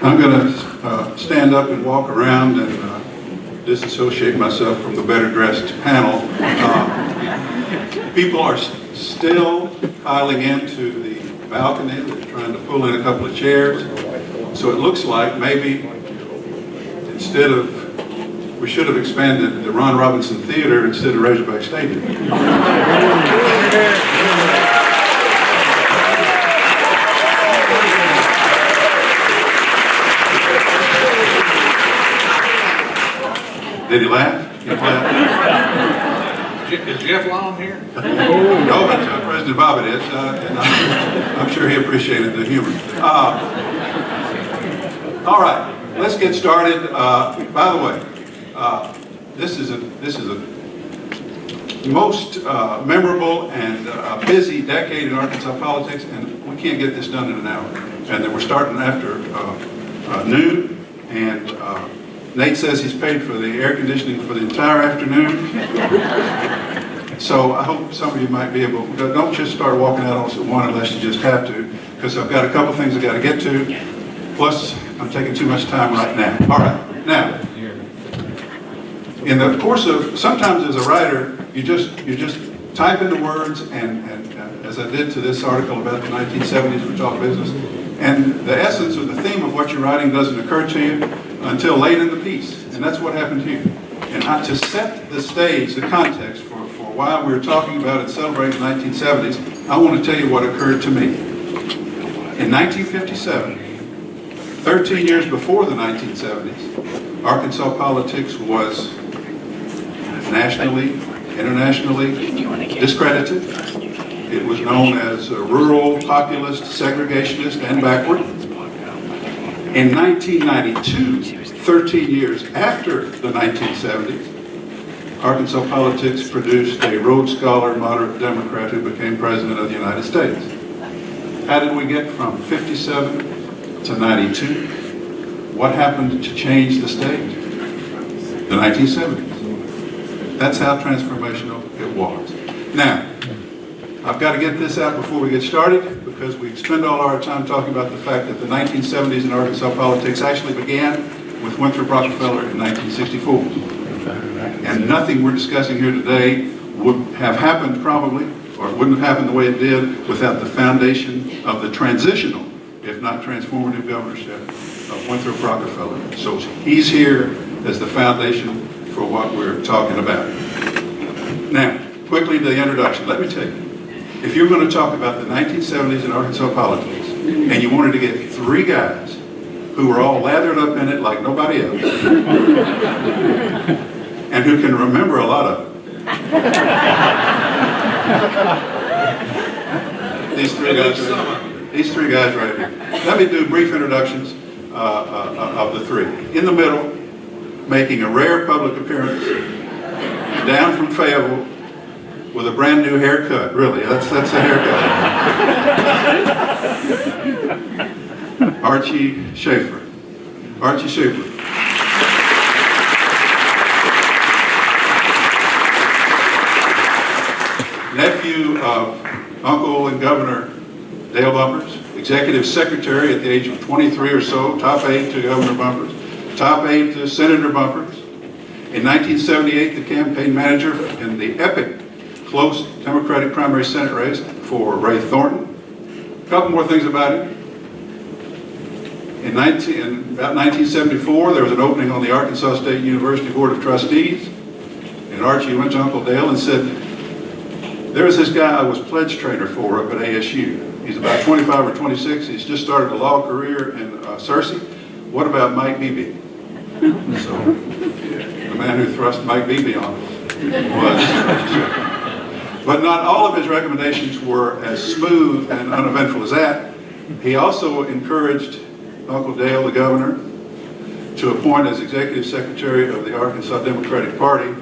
I'm going to stand up and walk around and disassociate myself from the better dressed panel. People are still filing into the balcony. They're trying to pull in a couple of chairs. So it looks like maybe instead of, we should have expanded the Ron Robinson Theater instead of Razorback Stadium. Did he laugh? He laughed. Is Jeff Long here? No, but President Bobbitt is, and I'm sure he appreciated the humor. All right, let's get started. By the way, this is a most memorable and busy decade in Arkansas politics, and we can't get this done in an hour. And then we're starting after noon, and Nate says he's paid for the air conditioning for the entire afternoon. So I hope some of you might be able, don't just start walking out on us at 1 unless you just have to, because I've got a couple things I've got to get to. Plus, I'm taking too much time right now. All right, now, in the course of, sometimes as a writer, you just type in the words, and as I did to this article about the 1970s, we talk business, and the essence or the theme of what you're writing doesn't occur to you until late in the piece, and that's what happened here. And to set the stage, the context for why we're talking about and celebrating the 1970s, I want to tell you what occurred to me. In 1957, 13 years before the 1970s, Arkansas politics was nationally, internationally discredited. It was known as rural, populist, segregationist, and backward. In 1992, 13 years after the 1970s, Arkansas politics produced a Rhodes Scholar, moderate Democrat who became President of the United States. How did we get from 57 to 92? What happened to change the state? The 1970s. That's how transformational it was. Now, I've got to get this out before we get started, because we spend all our time talking about the fact that the 1970s in Arkansas politics actually began with Winthrop Rockefeller in 1964. And nothing we're discussing here today would have happened probably, or it wouldn't have happened the way it did without the foundation of the transitional, if not transformative governorship of Winthrop Rockefeller. So he's here as the foundation for what we're talking about. Now, quickly to the introduction. Let me tell you, if you're going to talk about the 1970s in Arkansas politics, and you wanted to get three guys who were all lathered up in it like nobody else, and who can remember a lot of it, these three guys right here. Let me do brief introductions of the three. In the middle, making a rare public appearance, down from Fayetteville, with a brand new haircut. Really, that's a haircut. Archie Schaefer. Archie Schaefer. Nephew of Uncle and Governor Dale Bumpers, executive secretary at the age of 23 or so, top aide to Governor Bumpers, top aide to Senator Bumpers. In 1978, the campaign manager in the epic close Democratic primary Senate race for Ray Thornton. A couple more things about him. In about 1974, there was an opening on the Arkansas State University Board of Trustees, and Archie went to Uncle Dale and said, "There's this guy I was pledge trainer for up at ASU. He's about 25 or 26. He's just started a law career in Searcy. What about Mike Beebe?" So the man who thrust Mike Beebe on us was Archie Schaefer. But not all of his recommendations were as smooth and uneventful as that. He also encouraged Uncle Dale, the governor, to appoint as executive secretary of the Arkansas Democratic Party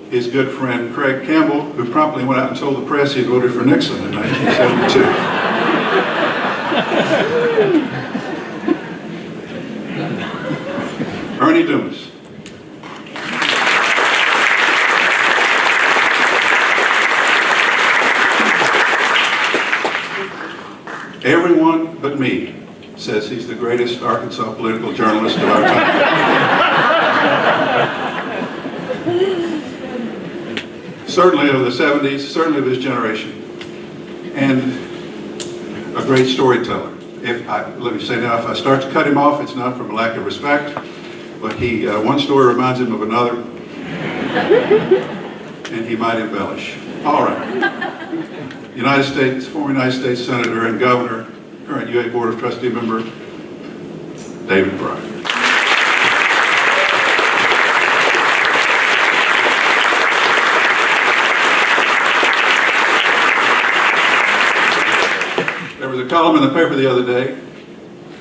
his good friend Craig Campbell, who promptly went out and told the press he had voted for Nixon in 1972. Ernie Dumas. Everyone but me says he's the greatest Arkansas political journalist of our time. Certainly of the 70s, certainly of his generation, and a great storyteller. Let me say now, if I start to cut him off, it's not from a lack of respect, but one story reminds him of another, and he might embellish. All right. Former United States Senator and Governor, current UA Board of Trustee member, David Bryan. There was a column in the paper the other day,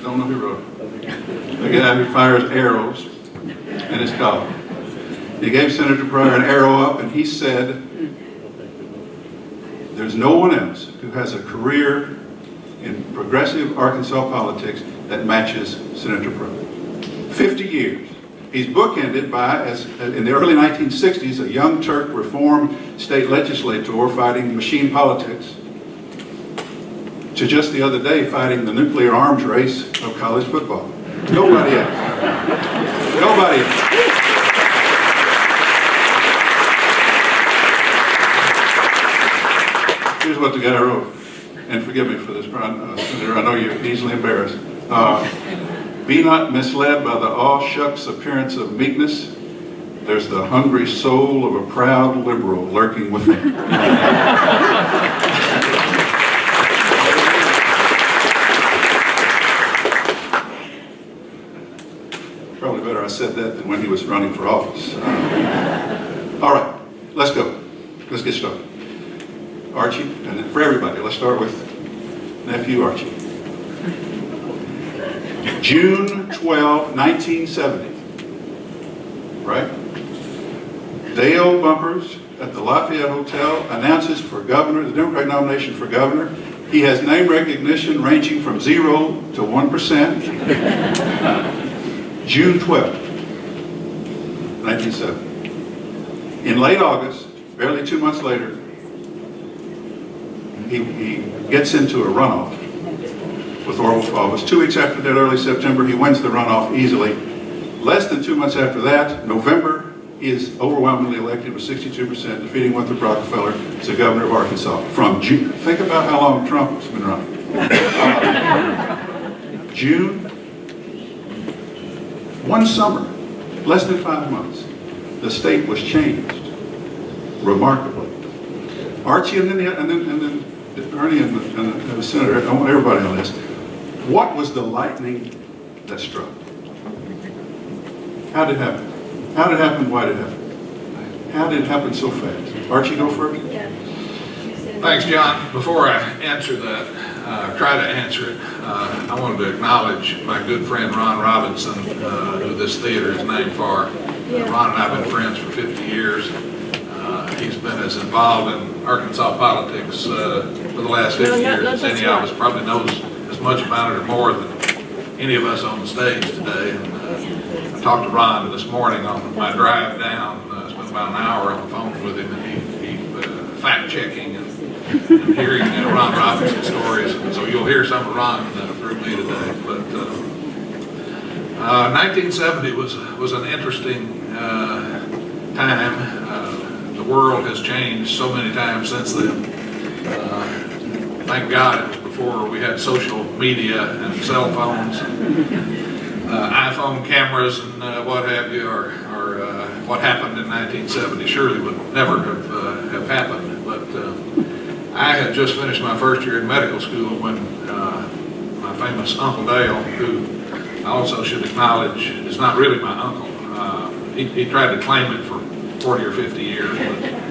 don't know who wrote it, a guy who fires arrows in his column. He gave Senator Pryor an arrow up, and he said, there's no one else who has a career in progressive Arkansas politics that matches Senator Pryor. 50 years. He's bookended by, in the early 1960s, a young Turk reform state legislator fighting machine politics, to just the other day fighting the nuclear arms race of college football. Nobody else. Nobody else. Here's what the guy wrote, and forgive me for this, Senator, I know you're easily embarrassed. Be not misled by the aw-shucks appearance of meekness. There's the hungry soul of a proud liberal lurking within. Probably better I said that than when he was running for office. All right, let's go. Let's get started. Archie, and then for everybody, let's start with nephew Archie. June 12, 1970, right? Dale Bumpers at the Lafayette Hotel announces for governor, the Democratic nomination for governor. He has name recognition ranging from 0 to 1%. June 12, 1970. In late August, barely 2 months later, he gets into a runoff with Orville for office. 2 weeks after that, early September, he wins the runoff easily. Less than 2 months after that, November, he is overwhelmingly elected with 62%, defeating Winthrop Rockefeller as the governor of Arkansas. From June, think about how long Trump's been running. June, one summer, less than 5 months, the state was changed remarkably. Archie and then Ernie and the senator, I want everybody on this. What was the lightning that struck? How did it happen? How did it happen? Why did it happen? How did it happen so fast? Archie, go first. Yeah. Thanks, John. Before I answer that, try to answer it, I wanted to acknowledge my good friend Ron Robinson, who this theater is named for. Ron and I have been friends for 50 years. He's been as involved in Arkansas politics for the last 50 years as any of us, probably knows as much about it or more than any of us on the stage today. And I talked to Ron this morning on my drive down. Spent about an hour on the phone with him, and he fact-checking and hearing Ron Robinson's stories. So you'll hear some of Ron through me today. But 1970 was an interesting time. The world has changed so many times since then. Thank God it was before we had social media and cell phones, iPhone cameras and what have you, or what happened in 1970 surely would never have happened. But I had just finished my first year in medical school when my famous Uncle Dale, who I also should acknowledge is not really my uncle. He tried to claim it for 40 or 50 years,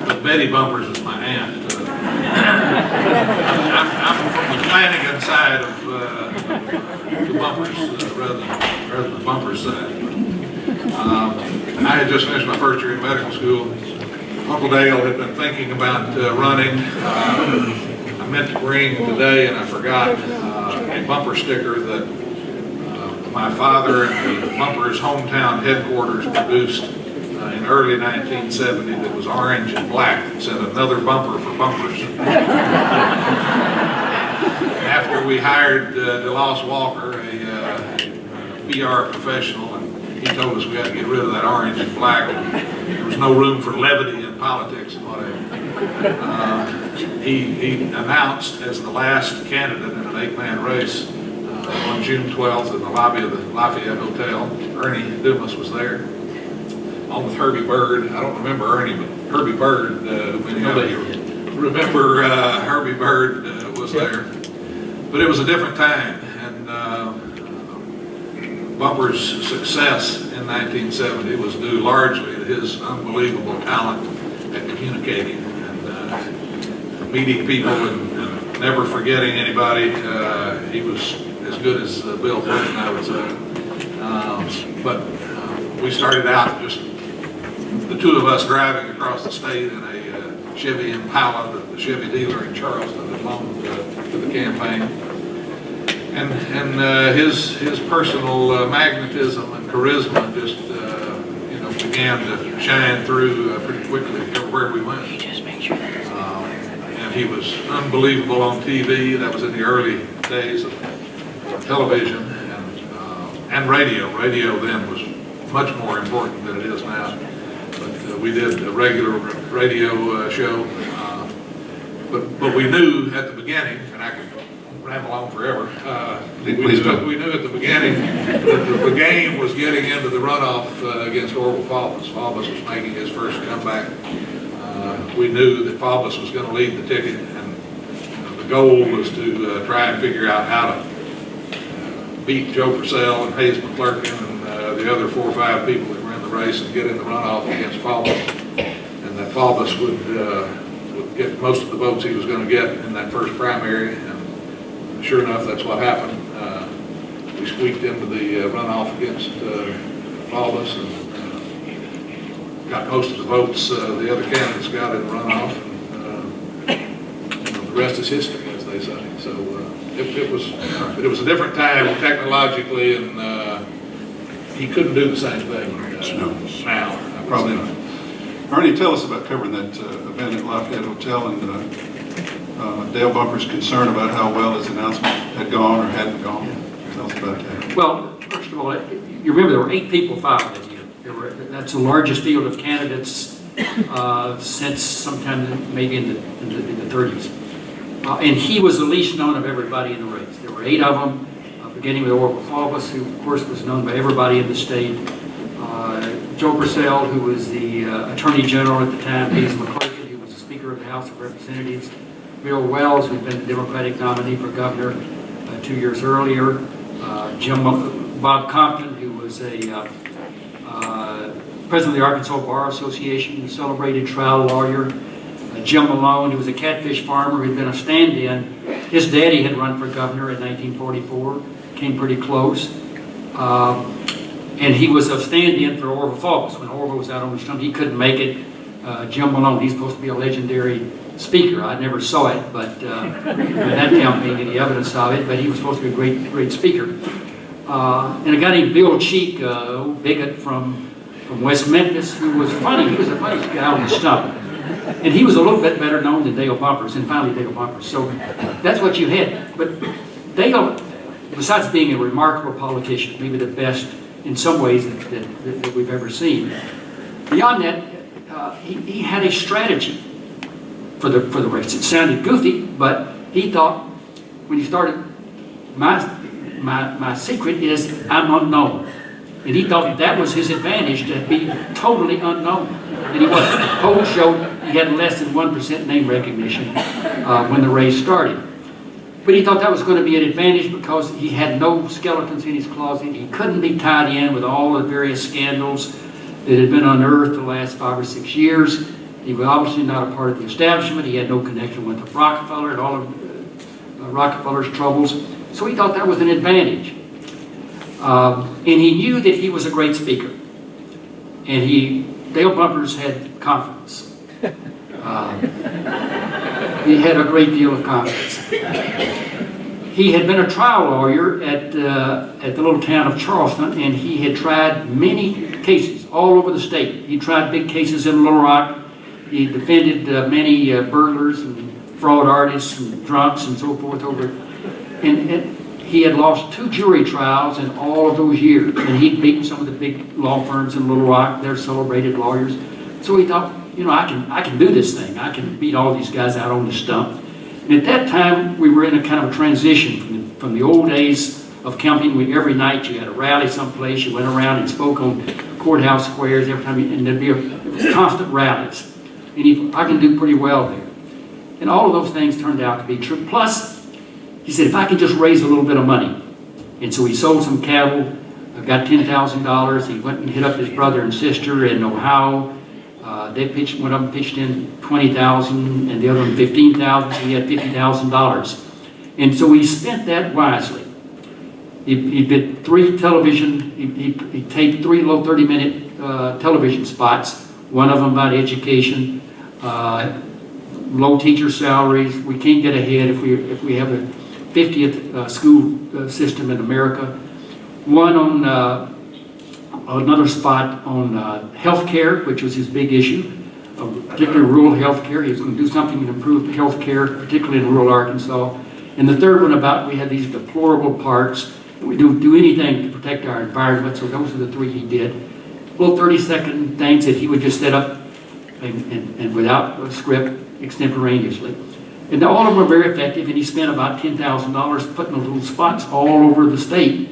but Betty Bumpers is my aunt. I'm from the Flanagan side of the Bumpers rather than the Bumpers side. I had just finished my first year in medical school. Uncle Dale had been thinking about running. I meant to bring today, and I forgot, a bumper sticker that my father and the Bumpers hometown headquarters produced in early 1970 that was orange and black. It said, "Another bumper for Bumpers." After So we hired DeLoss Walker, a PR professional, and he told us we had to get rid of that orange and black. There was no room for levity in politics and whatever. He announced as the last candidate in an 8-man race on June 12th in the lobby of the Lafayette Hotel. Ernie Dumas was there, along with Herbie Bird. I don't remember Ernie, but Herbie Bird, many of you remember Herbie Bird was there. But it was a different time, and Bumper's success in 1970 was due largely to his unbelievable talent at communicating and meeting people and never forgetting anybody. He was as good as Bill Clinton, I would say. But we started out just the two of us driving across the state in a Chevy Impala that the Chevy dealer in Charleston had loaned to the campaign. And his personal magnetism and charisma just began to shine through pretty quickly everywhere we went. And he was unbelievable on TV. That was in the early days of television and radio. Radio then was much more important than it is now. But we did a regular radio show. But we knew at the beginning, and I could ramble on forever. We knew at the beginning that the game was getting into the runoff against Orville Faubus. Faubus was making his first comeback. We knew that Faubus was going to lead the ticket, and the goal was to try and figure out how to beat Joe Purcell and Hayes McClurkin and the other 4 or 5 people that were in the race and get in the runoff against Faubus, and that Faubus would get most of the votes he was going to get in that first primary. And sure enough, that's what happened. We squeaked into the runoff against Faubus and got most of the votes the other candidates got in the runoff. And, the rest is history, as they say. So it was a different time technologically, and he couldn't do the same thing now. Probably not. Ernie, tell us about covering that event at Lafayette Hotel and Dale Bumper's concern about how well his announcement had gone or hadn't gone. Tell us about that. Well, first of all, you remember there were 8 people filed that year. That's the largest field of candidates since sometime maybe in the 30s. And he was the least known of everybody in the race. There were 8 of them, beginning with Orville Faubus, who of course was known by everybody in the state. Joe Purcell, who was the Attorney General at the time, Hayes McClurkin, who was the Speaker of the House of Representatives, Bill Wells, who'd been the Democratic nominee for governor 2 years earlier, Bob Compton, who was a president of the Arkansas Bar Association, a celebrated trial lawyer, Jim Malone, who was a catfish farmer who'd been a stand-in. His daddy had run for governor in 1944, came pretty close. And he was a stand-in for Orville Faubus. When Orville was out on the stump, he couldn't make it. Jim Malone, he's supposed to be a legendary speaker. I never saw it, but that campaign, any evidence of it, but he was supposed to be a great speaker. And a guy named Bill Cheek, a bigot from West Memphis, who was funny. He was a funny guy on the stump. And he was a little bit better known than Dale Bumpers, and finally Dale Bumpers. So that's what you had. But Dale, besides being a remarkable politician, maybe the best in some ways that we've ever seen, beyond that, he had a strategy for the race. It sounded goofy, but he thought when he started, my secret is I'm unknown. And he thought that was his advantage, to be totally unknown. And he was. Polls showed he had less than 1% name recognition when the race started. But he thought that was going to be an advantage because he had no skeletons in his closet. He couldn't be tied in with all the various scandals that had been unearthed the last 5 or 6 years. He was obviously not a part of the establishment. He had no connection with Rockefeller and all of Rockefeller's troubles. So he thought that was an advantage. And he knew that he was a great speaker. And Dale Bumpers had confidence. He had a great deal of confidence. He had been a trial lawyer at the little town of Charleston, and he had tried many cases all over the state. He tried big cases in Little Rock. He defended many burglars and fraud artists and drunks and so forth over. And he had lost 2 jury trials in all of those years, and he'd beaten some of the big law firms in Little Rock. They're celebrated lawyers. So he thought, you know, I can do this thing. I can beat all these guys out on the stump. And at that time, we were in a kind of a transition from the old days of camping. Every night you had a rally someplace. You went around and spoke on courthouse squares every time, and there'd be constant rallies. And he, I can do pretty well there. And all of those things turned out to be true. Plus, he said, if I could just raise a little bit of money. And so he sold some cattle, got $10,000. He went and hit up his brother and sister in Ohio. They pitched, one of them pitched in $20,000 and the other one $15,000, so he had $50,000. And so he spent that wisely. He did 3 television, he taped 3 low 30-minute television spots, one of them about education, low teacher salaries. We can't get ahead if we have a 50th school system in America. One on another spot on health care, which was his big issue, particularly rural health care. He was going to do something to improve health care, particularly in rural Arkansas. And the third one about we had these deplorable parks. We don't do anything to protect our environment, so those are the 3 he did. Little 30-second things that he would just set up and without a script, extemporaneously. And all of them were very effective, and he spent about $10,000 putting those little spots all over the state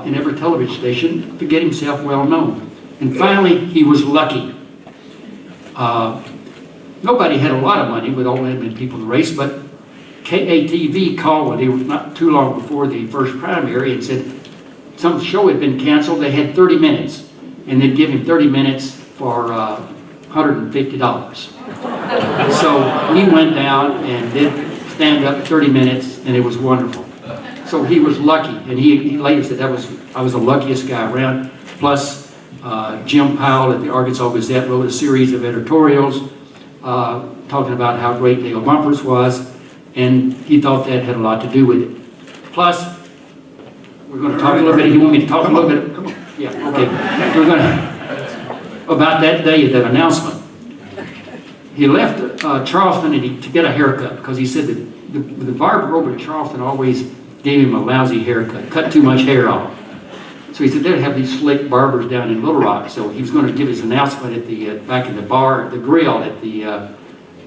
in every television station to get himself well known. And finally, he was lucky. Nobody had a lot of money with all that many people in the race, but KATV called when he was not too long before the first primary and said some show had been canceled. They had 30 minutes, and they'd give him 30 minutes for $150. So he went down and did stand up 30 minutes, and it was wonderful. So he was lucky, and he later said I was the luckiest guy around. Plus, Jim Powell at the Arkansas Gazette wrote a series of editorials talking about how great Dale Bumpers was, and he thought that had a lot to do with it. Plus, we're going to talk a little bit. You want me to talk a little bit? Come on. Yeah, okay. We're going to, about that day, that announcement. He left Charleston to get a haircut because he said that the barber over at Charleston always gave him a lousy haircut, cut too much hair off. So he said they'd have these slick barbers down in Little Rock. So he was going to give his announcement at the back in the bar, the grill at the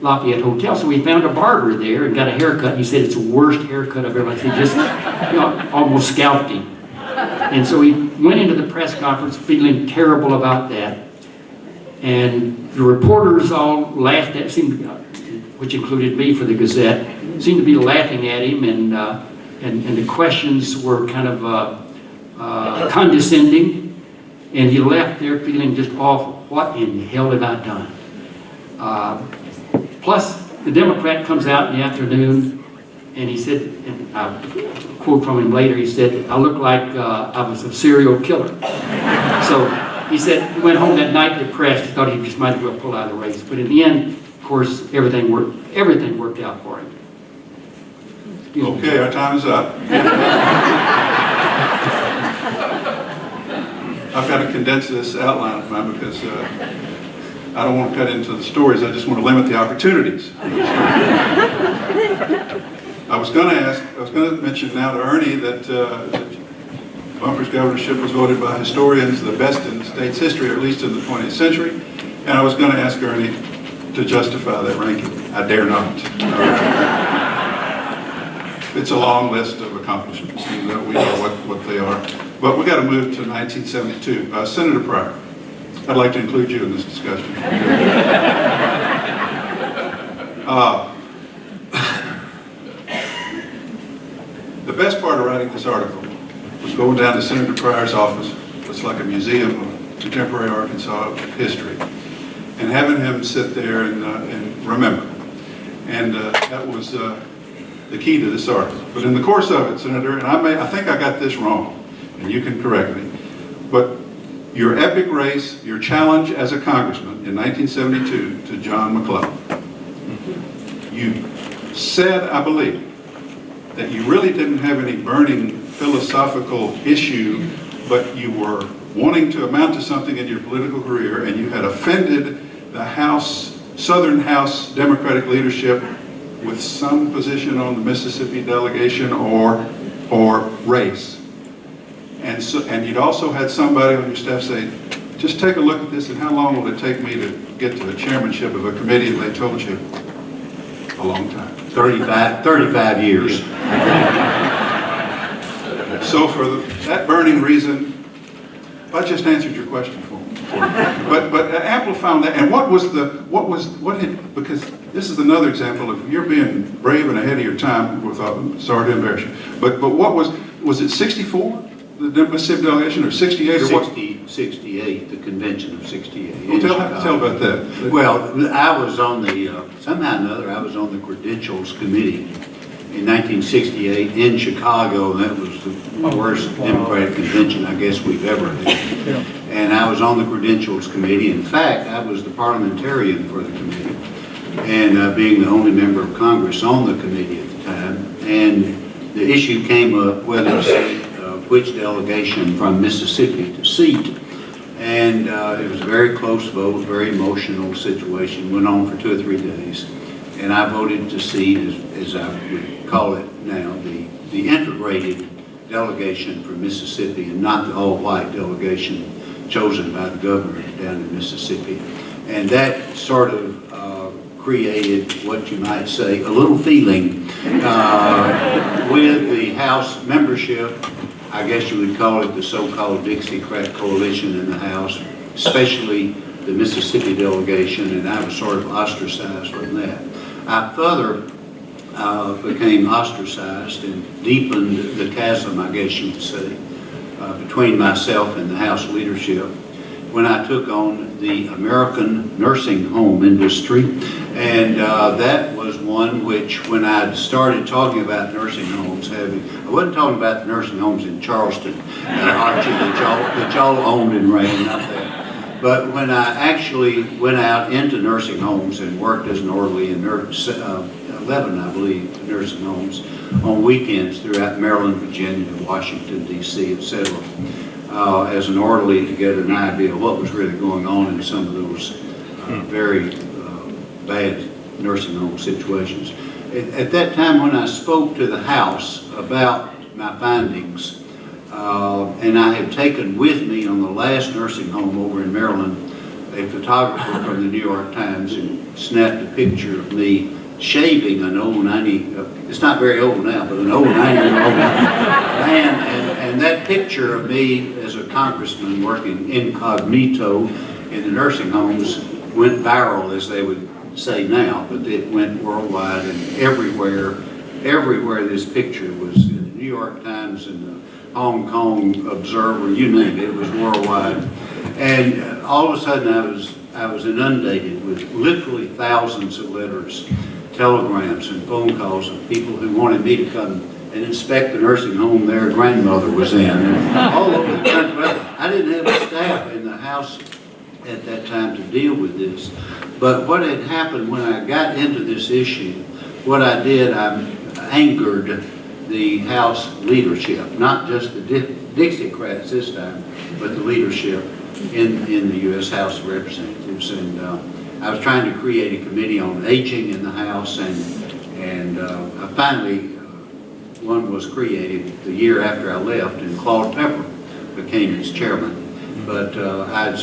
Lafayette Hotel. So he found a barber there and got a haircut. He said it's the worst haircut I've ever seen. Just almost scalped him. And so he went into the press conference feeling terrible about that. And the reporters all laughed at, which included me for the Gazette, seemed to be laughing at him, and the questions were kind of condescending. And he left there feeling just awful. What in the hell have I done? Plus, the Democrat comes out in the afternoon, and he said, and I'll quote from him later, he said, I look like I was a serial killer. So he said he went home that night depressed. He thought he just might as well pull out of the race. But in the end, of course, everything worked out for him. Okay, our time is up. I've got to condense this outline of mine because I don't want to cut into the stories. I just want to limit the opportunities. I was going to mention now to Ernie that Bumpers governorship was voted by historians the best in the state's history, or at least in the 20th century. And I was going to ask Ernie to justify that ranking. I dare not. It's a long list of accomplishments, and we know what they are. But we got to move to 1972. Senator Pryor, I'd like to include you in this discussion. The best part of writing this article was going down to Senator Pryor's office. It's like a museum of contemporary Arkansas history, and having him sit there and remember. And that was the key to this article. But in the course of it, Senator, and I think I got this wrong, and you can correct me, but your epic race, your challenge as a congressman in 1972 to John McClellan, you said, I believe, that you really didn't have any burning philosophical issue, but you were wanting to amount to something in your political career, and you had offended the Southern House Democratic leadership with some position on the Mississippi delegation or race. And you'd also had somebody on your staff say, just take a look at this and how long will it take me to get to the chairmanship of a committee? And they told you, a long time. 35 years. So for that burning reason, I just answered your question for me. But amplifying that, and because this is another example of you're being brave and ahead of your time, sorry to embarrass you, but what was it 64, the Mississippi delegation, or 68, or what? 68, the convention of 68. Well, tell about that. Well, I was on somehow or another, I was on the credentials committee in 1968 in Chicago, and that was the worst Democratic convention I guess we've ever had. And I was on the credentials committee. In fact, I was the parliamentarian for the committee, and being the only member of Congress on the committee at the time. And the issue came up whether to seat which delegation from Mississippi to seat. And it was a very close vote, very emotional situation, went on for 2 or 3 days. And I voted to seat, as I would call it now, the integrated delegation from Mississippi, and not the all-white delegation chosen by the governor down in Mississippi. And that sort of created what you might say a little feeling with the House membership. I guess you would call it the so-called Dixiecrat coalition in the House, especially the Mississippi delegation, and I was sort of ostracized from that. I further became ostracized and deepened the chasm, I guess you would say, between myself and the House leadership when I took on the American nursing home industry. And that was one which, when I started talking about nursing homes, I wasn't talking about the nursing homes in Charleston, Archie, that y'all owned and ran up there. But when I actually went out into nursing homes and worked as an orderly in 11, I believe, nursing homes on weekends throughout Maryland, Virginia, Washington, D.C., etc., as an orderly to get an idea of what was really going on in some of those very bad nursing home situations. At that time, when I spoke to the House about my findings, and I had taken with me on the last nursing home over in Maryland a photographer from the New York Times who snapped a picture of me shaving an old 90, it's not very old now, but an old 90-year-old man, and that picture of me as a congressman working incognito in the nursing homes went viral, as they would say now, but it went worldwide, and everywhere this picture was in the New York Times and the Hong Kong Observer, you name it, it was worldwide. And all of a sudden I was inundated with literally thousands of letters, telegrams, and phone calls of people who wanted me to come and inspect the nursing home their grandmother was in. And all over the country. I didn't have a staff in the House at that time to deal with this. But what had happened when I got into this issue, what I did, I angered the House leadership, not just the Dixiecrats this time, but the leadership in the U.S. House of Representatives. And I was trying to create a committee on aging in the House, and finally one was created the year after I left, and Claude Pepper became its chairman. But I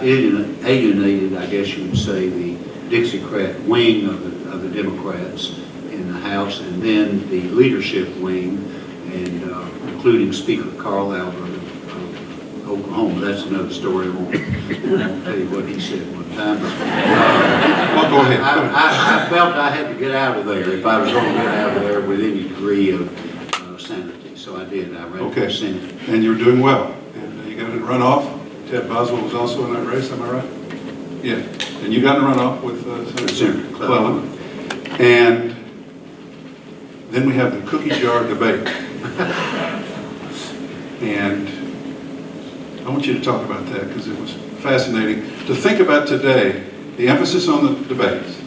alienated, I guess you would say, the Dixiecrat wing of the Democrats in the House, and then the leadership wing, and including Speaker Carl Albert of Oklahoma. That's another story. I won't tell you what he said one time. Well, go ahead. I felt I had to get out of there if I was going to get out of there with any degree of sanity. So I did. I ran for Senate. And you're doing well. And you got in a runoff. Ted Boswell was also in that race, am I right? Yeah. And you got in a runoff with Senator McClellan. And then we have the cookie jar debate. And I want you to talk about that because it was fascinating to think about today, the emphasis on the debates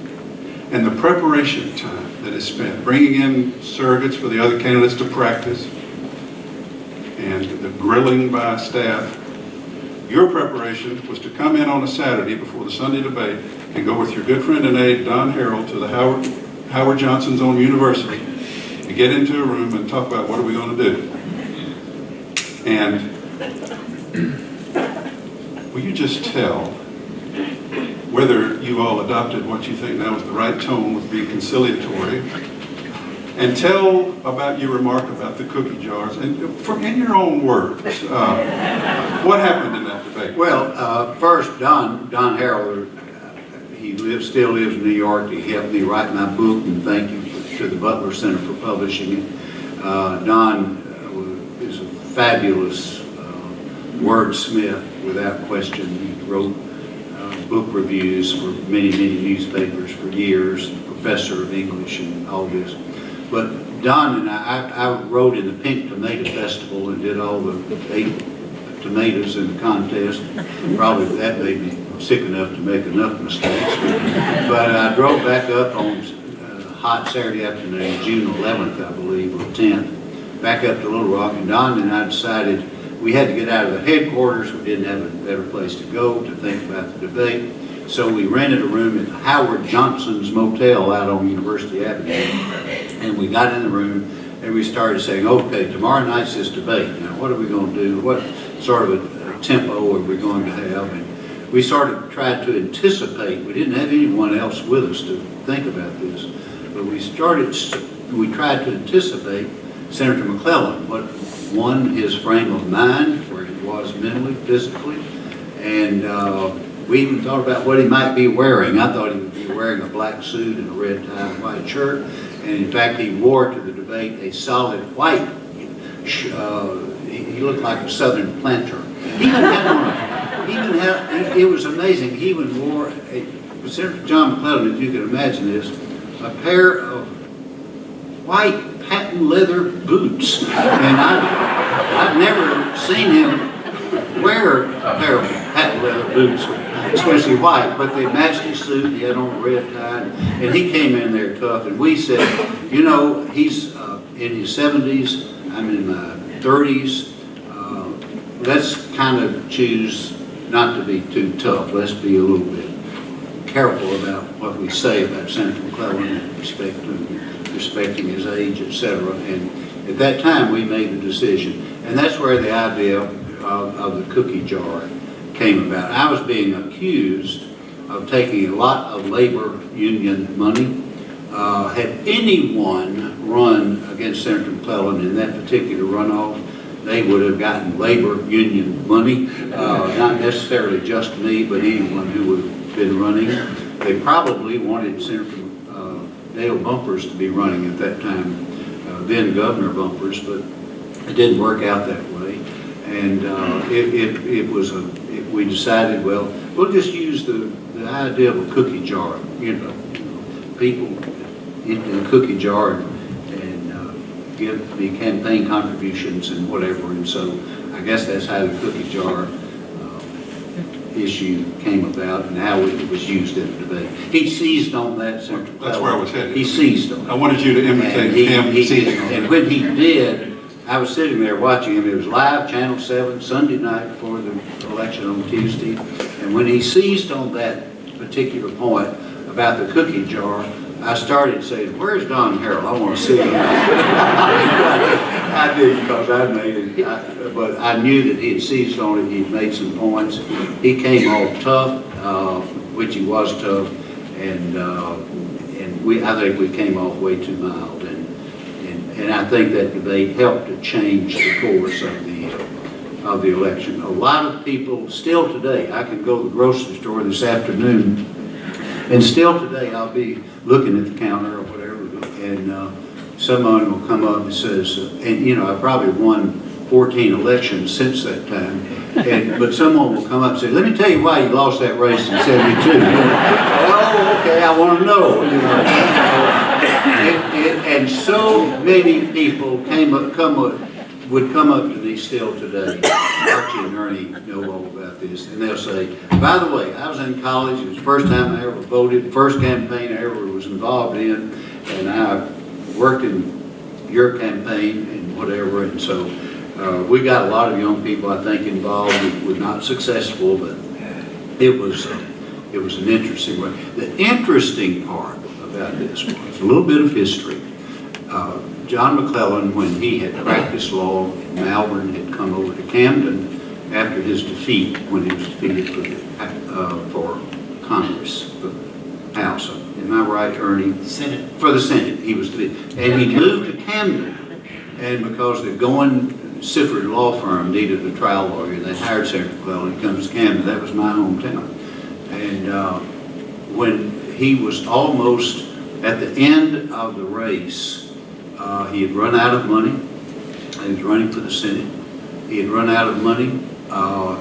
and the preparation time that is spent, bringing in surrogates for the other candidates to practice, and the grilling by staff. Your preparation was to come in on a Saturday before the Sunday debate and go with your good friend and aide, Don Harrell, to the Howard Johnson's own university, to get into a room and talk about what are we going to do. And will you just tell whether you all adopted what you think now is the right tone with being conciliatory, and tell about your remark about the cookie jars, and in your own words, what happened in that debate? Well, first, Don Harrell, still lives in New York. He helped me write my book, and thank you to the Butler Center for publishing it. Don is a fabulous wordsmith, without question. He wrote book reviews for many newspapers for years, professor of English and all this. But Don and I wrote in the Pink Tomato Festival and did all the 8 tomatoes in the contest. Probably that made me sick enough to make enough mistakes. But I drove back up on hot Saturday afternoon, June 11th, I believe, or 10th, back up to Little Rock, and Don and I decided we had to get out of the headquarters. We didn't have a better place to go to think about the debate. So we rented a room at Howard Johnson's Motel out on University Avenue. And we got in the room and we started saying, okay, tomorrow night's this debate. Now, what are we going to do? What sort of a tempo are we going to have? And we tried to anticipate. We didn't have anyone else with us to think about this. But we tried to anticipate Senator McClellan, his frame of mind, where he was mentally, physically, and we even thought about what he might be wearing. I thought he would be wearing a black suit and a red tie and white shirt, and in fact he wore to the debate a solid white, he looked like a southern planter. He even had it was amazing, he even wore, Senator John McClellan, if you can imagine this, a pair of white patent leather boots, and I've never seen him wear a pair of patent leather boots, especially white, but they matched his suit. He had on a red tie, and he came in there tough, and we said, you know, he's in his 70s, I'm in my 30s, let's kind of choose not to be too tough. Let's be a little bit careful about what we say about Senator McClellan and respecting his age, etc. And at that time, we made the decision. And that's where the idea of the cookie jar came about. I was being accused of taking a lot of labor union money. Had anyone run against Senator McClellan in that particular runoff, they would have gotten labor union money. Not necessarily just me, but anyone who would have been running. They probably wanted Senator Dale Bumpers to be running at that time, then Governor Bumpers, but it didn't work out that way. And we decided, well, we'll just use the idea of a cookie jar, people into the cookie jar and give me campaign contributions and whatever. And so I guess that's how the cookie jar issue came about and how it was used in the debate. He seized on that, Senator McClellan. That's where I was headed. He seized on it. I wanted you to imitate him. And when he did, I was sitting there watching him. It was live, Channel 7, Sunday night before the election on Tuesday. And when he seized on that particular point about the cookie jar, I started saying, where's Don Harrell? I want to see him. I did, because I made it. But I knew that he had seized on it. He'd made some points. He came off tough, which he was tough. And I think we came off way too mild. And I think that debate helped to change the course of the election. A lot of people, still today, I can go to the grocery store this afternoon, and still today I'll be looking at the counter or whatever, and someone will come up and says, I probably won 14 elections since that time, but someone will come up and say, let me tell you why you lost that race in 72. Oh, okay, I want to know. And so many people would come up to me still today. Archie and Ernie know all about this, and they'll say, by the way, I was in college, it was the first time I ever voted, first campaign I ever was involved in, and I worked in your campaign and whatever, and so we got a lot of young people, I think, involved. We were not successful, but it was an interesting way. The interesting part of about this was a little bit of history. John McClellan, when he had practiced law in Malvern, had come over to Camden after his defeat, when he was defeated for Congress, the House. Am I right, Ernie? Senate. For the Senate, he was defeated. And he moved to Camden, and because the Sifford law firm needed a trial lawyer, they hired Senator McClellan. He comes to Camden. That was my hometown. And when he was almost at the end of the race, he had run out of money. He was running for the Senate. He had run out of money.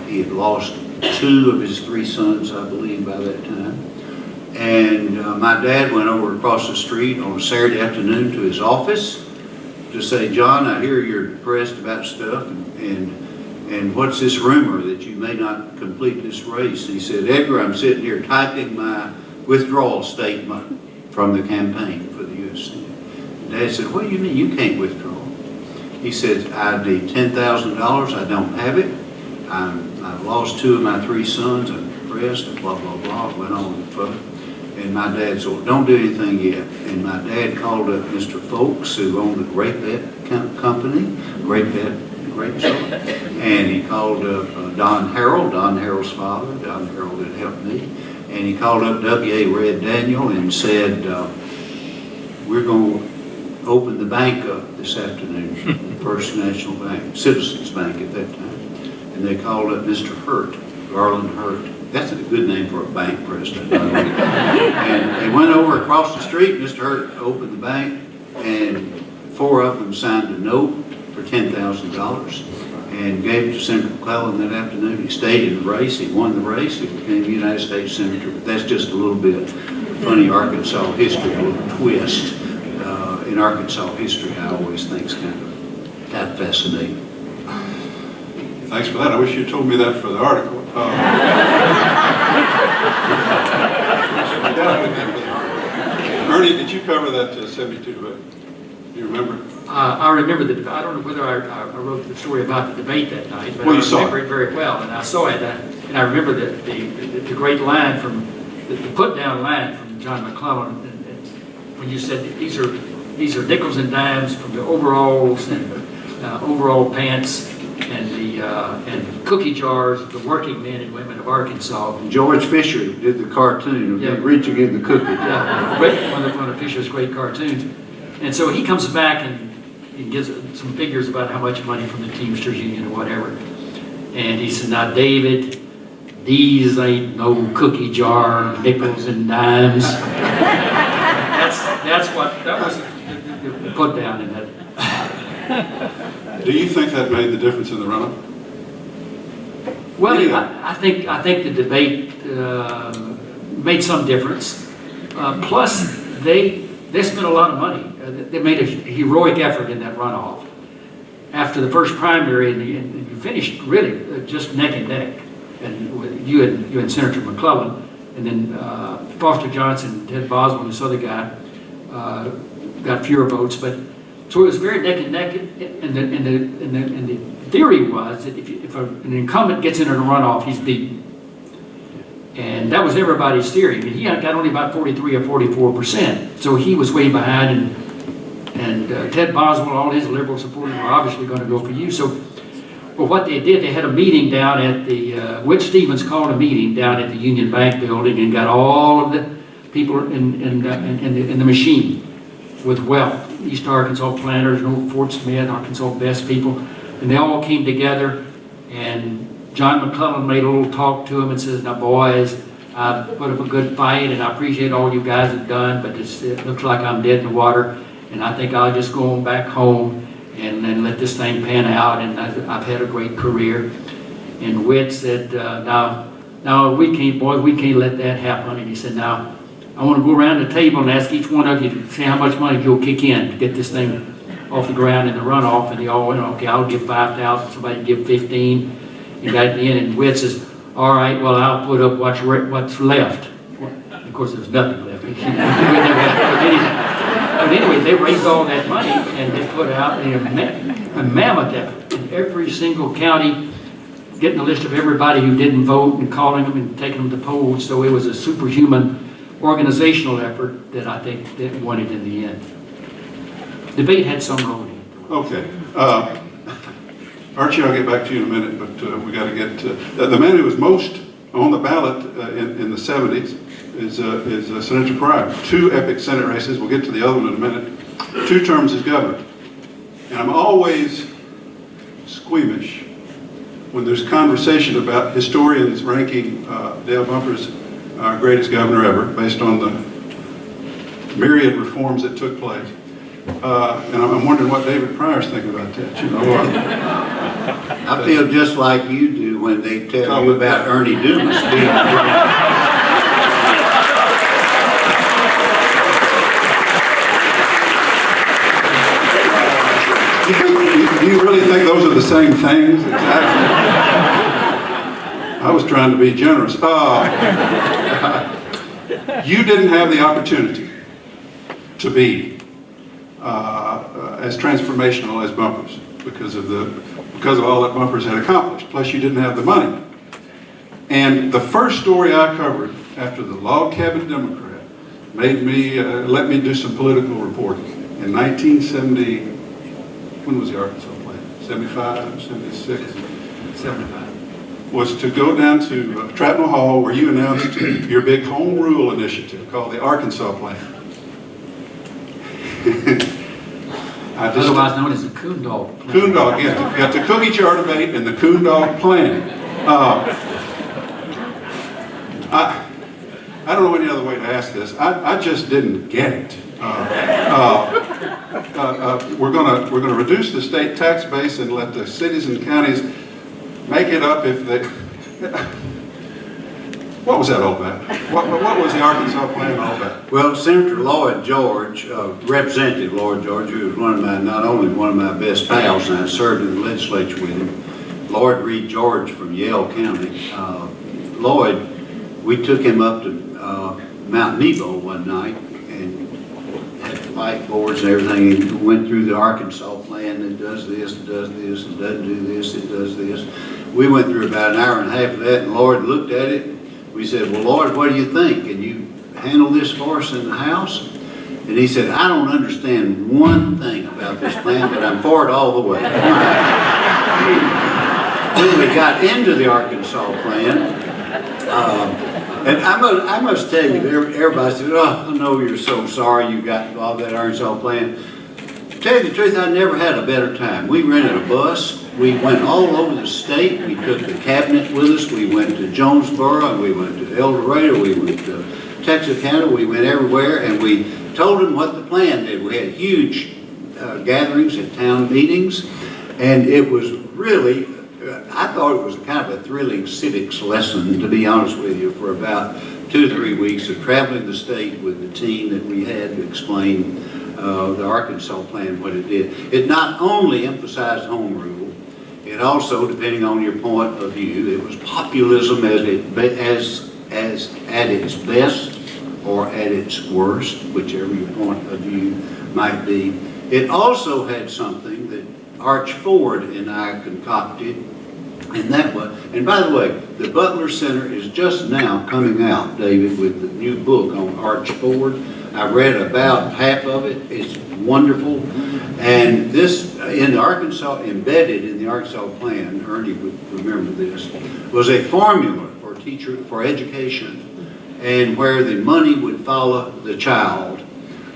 He had lost 2 of his 3 sons, I believe, by that time. And my dad went over across the street on a Saturday afternoon to his office to say, "John, I hear you're depressed about stuff, and what's this rumor that you may not complete this race?" And he said, "Edgar, I'm sitting here typing my withdrawal statement from the campaign for the U.S. Senate." Dad said, "What do you mean you can't withdraw?" He said, "I need $10,000. I don't have it. I've lost 2 of my 3 sons. I'm depressed," and blah, blah, blah. It went on and further. And my dad said, "Well, don't do anything yet." And my dad called up Mr. Folks, who owned the Grape Company, Grape Store, and he called up Don Harrell's father. Don Harrell had helped me. And he called up W.A. Red Daniel and said, "We're going to open the bank up this afternoon, First National Bank, Citizens Bank at that time." And they called up Mr. Hurt, Garland Hurt. That's a good name for a bank president, by the way. And they went over across the street. Mr. Hurt opened the bank, and 4 of them signed a note for $10,000 and gave it to Senator McClellan that afternoon. He stayed in the race. He won the race. He became a United States Senator. But that's just a little bit funny Arkansas history, a little twist in Arkansas history. I always think is kind of fascinating. Thanks for that. I wish you told me that for the article. Ernie, did you cover that 72 debate? Do you remember? I remember the debate. I don't know whether I wrote the story about the debate that night, but Well, I you saw remember it very well. And I saw it, and I remember the great line from the put-down line from John McClellan, and when you said these are nickels and dimes from the overalls and overall pants and the cookie jars of the working men and women of Arkansas. And George Fisher did the cartoon of Yeah. him reaching in the cookie. Yeah, one of Fisher's great cartoons. And so he comes back and he gives some figures about how much money from the Teamsters Union or whatever. And he said, "Now, David, these ain't no cookie jar nickels and dimes." That was the put down in that. Do you think that made the difference in the runoff? Well, Yeah. I think the debate made some difference. Plus, they spent a lot of money. They made a heroic effort in that runoff. After the first primary, and you finished really just neck and neck, and with you and Senator McClellan, and then Foster Johnson, Ted Boswell, this other guy, got fewer votes. But so it was very neck and neck. And the theory was that if an incumbent gets into a runoff, he's beaten. And that was everybody's theory. I mean, he got only about 43 or 44%. So he was way behind, and Ted Boswell, all his liberal supporters were obviously going to go for you. So, well, what they did, they had a meeting down at the, Whit Stevens called a meeting down at the Union Bank building and got all of the people in the machine with wealth. East Arkansas planters, Old Fort Smith, Arkansas best people, and they all came together, and John McClellan made a little talk to him and says, "Now, boys, I put up a good fight, and I appreciate all you guys have done, but it looks like I'm dead in the water, and I think I'll just go on back home and then let this thing pan out, and I've had a great career." And Whit said, now, we can't let that happen. And he said, "Now, I want to go around the table and ask each one of you to say how much money you'll kick in to get this thing off the ground in the runoff." And they all went, "Okay, I'll give 5,000, somebody give 15. He got it in, and Whit says, "All right, well, I'll put up what's left." Well, of course, there's nothing left. But anyway, they raised all that money, and they put out a mammoth effort in every single county, getting a list of everybody who didn't vote and calling them and taking them to polls. So it was a superhuman organizational effort that I think that won it in the end. Debate had some role in it. Okay. Archie, I'll get back to you in a minute, but we got to get the man who was most on the ballot in the 70s is Senator Pryor. 2 epic Senate races. We'll get to the other one in a minute. 2 terms as governor. And I'm always squeamish when there's conversation about historians ranking Dale Bumpers our greatest governor ever, based on the myriad reforms that took place. And I'm wondering what David Pryor's thinking about that. You know, I feel just like you do when they tell you about Ernie Dumas being Do you really think those are the same things? Exactly. I was trying to be generous. You didn't have the opportunity to be as transformational as Bumpers because of all that Bumpers had accomplished. Plus, you didn't have the money. And the first story I covered after the Log Cabin Democrat made me let me do some political reporting in 1970. When was the Arkansas plan? 75, 76? 75. Was to go down to Trapnell Hall where you announced your big home rule initiative called the Arkansas Plan. Otherwise known as the Coon Dog. Coon Dog, yeah. You got the cookie jar debate and the Coon Dog Plan. I don't know any other way to ask this. I just didn't get it. We're gonna reduce the state tax base and let the cities and counties make it up if they. What was that all about? What was the Arkansas Plan all about? Well, Senator Lloyd George, Representative Lloyd George, who was not only one of my best pals, and I served in the legislature with him, Lloyd Reed George from Yale County. Lloyd, we took him up to Mount Nebo one night and had light boards and everything. He went through the Arkansas Plan. It does this, it does this, it doesn't do this, it does this. We went through about an hour and a half of that, and Lloyd looked at it. We said, well, Lloyd, what do you think? Can you handle this for us in the House? And he said, I don't understand one thing about this plan, but I'm for it all the way. When we got into the Arkansas Plan, and I must tell you, everybody said, oh, I know you're so sorry you got involved in that Arkansas Plan. To tell you the truth, I never had a better time. We rented a bus. We went all over the state. We took the cabinet with us. We went to Jonesboro, we went to El Dorado, we went to Texarkana. We went everywhere, and we told them what the plan did. We had huge gatherings at town meetings, and it was really, I thought it was kind of a thrilling civics lesson, to be honest with you, for about 2 to 3 weeks of traveling the state with the team that we had to explain the Arkansas Plan, what it did. It not only emphasized home rule, it also, depending on your point of view, it was populism at its best or at its worst, whichever your point of view might be. It also had something that Arch Ford and I concocted, and that was, and by the way, the Butler Center is just now coming out, David, with the new book on Arch Ford. I read about half of it. It's wonderful. And this, in the Arkansas, embedded in the Arkansas Plan, Ernie would remember this, was a formula for education, and where the money would follow the child,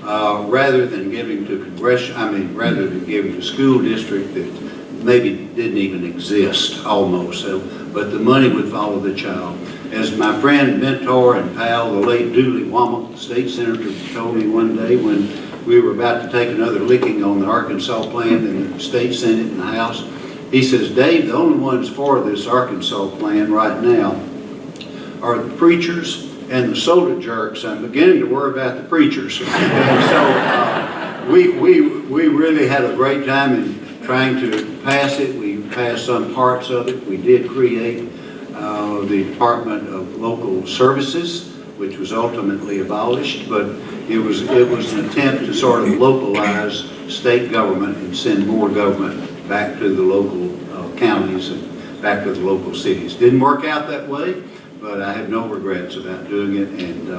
rather than giving to rather than giving to school district that maybe didn't even exist almost. So, but the money would follow the child. As my friend, mentor, and pal, the late Dooley Womack, state senator, told me one day when we were about to take another licking on the Arkansas Plan in the state Senate and the House, he says, Dave, the only ones for this Arkansas Plan right now are the preachers and the soda jerks. I'm beginning to worry about the preachers. And so we really had a great time in trying to pass it. We passed some parts of it. We did create the Department of Local Services, which was ultimately abolished, but it was an attempt to sort of localize state government and send more government back to the local counties and back to the local cities. Didn't work out that way, but I have no regrets about doing it, and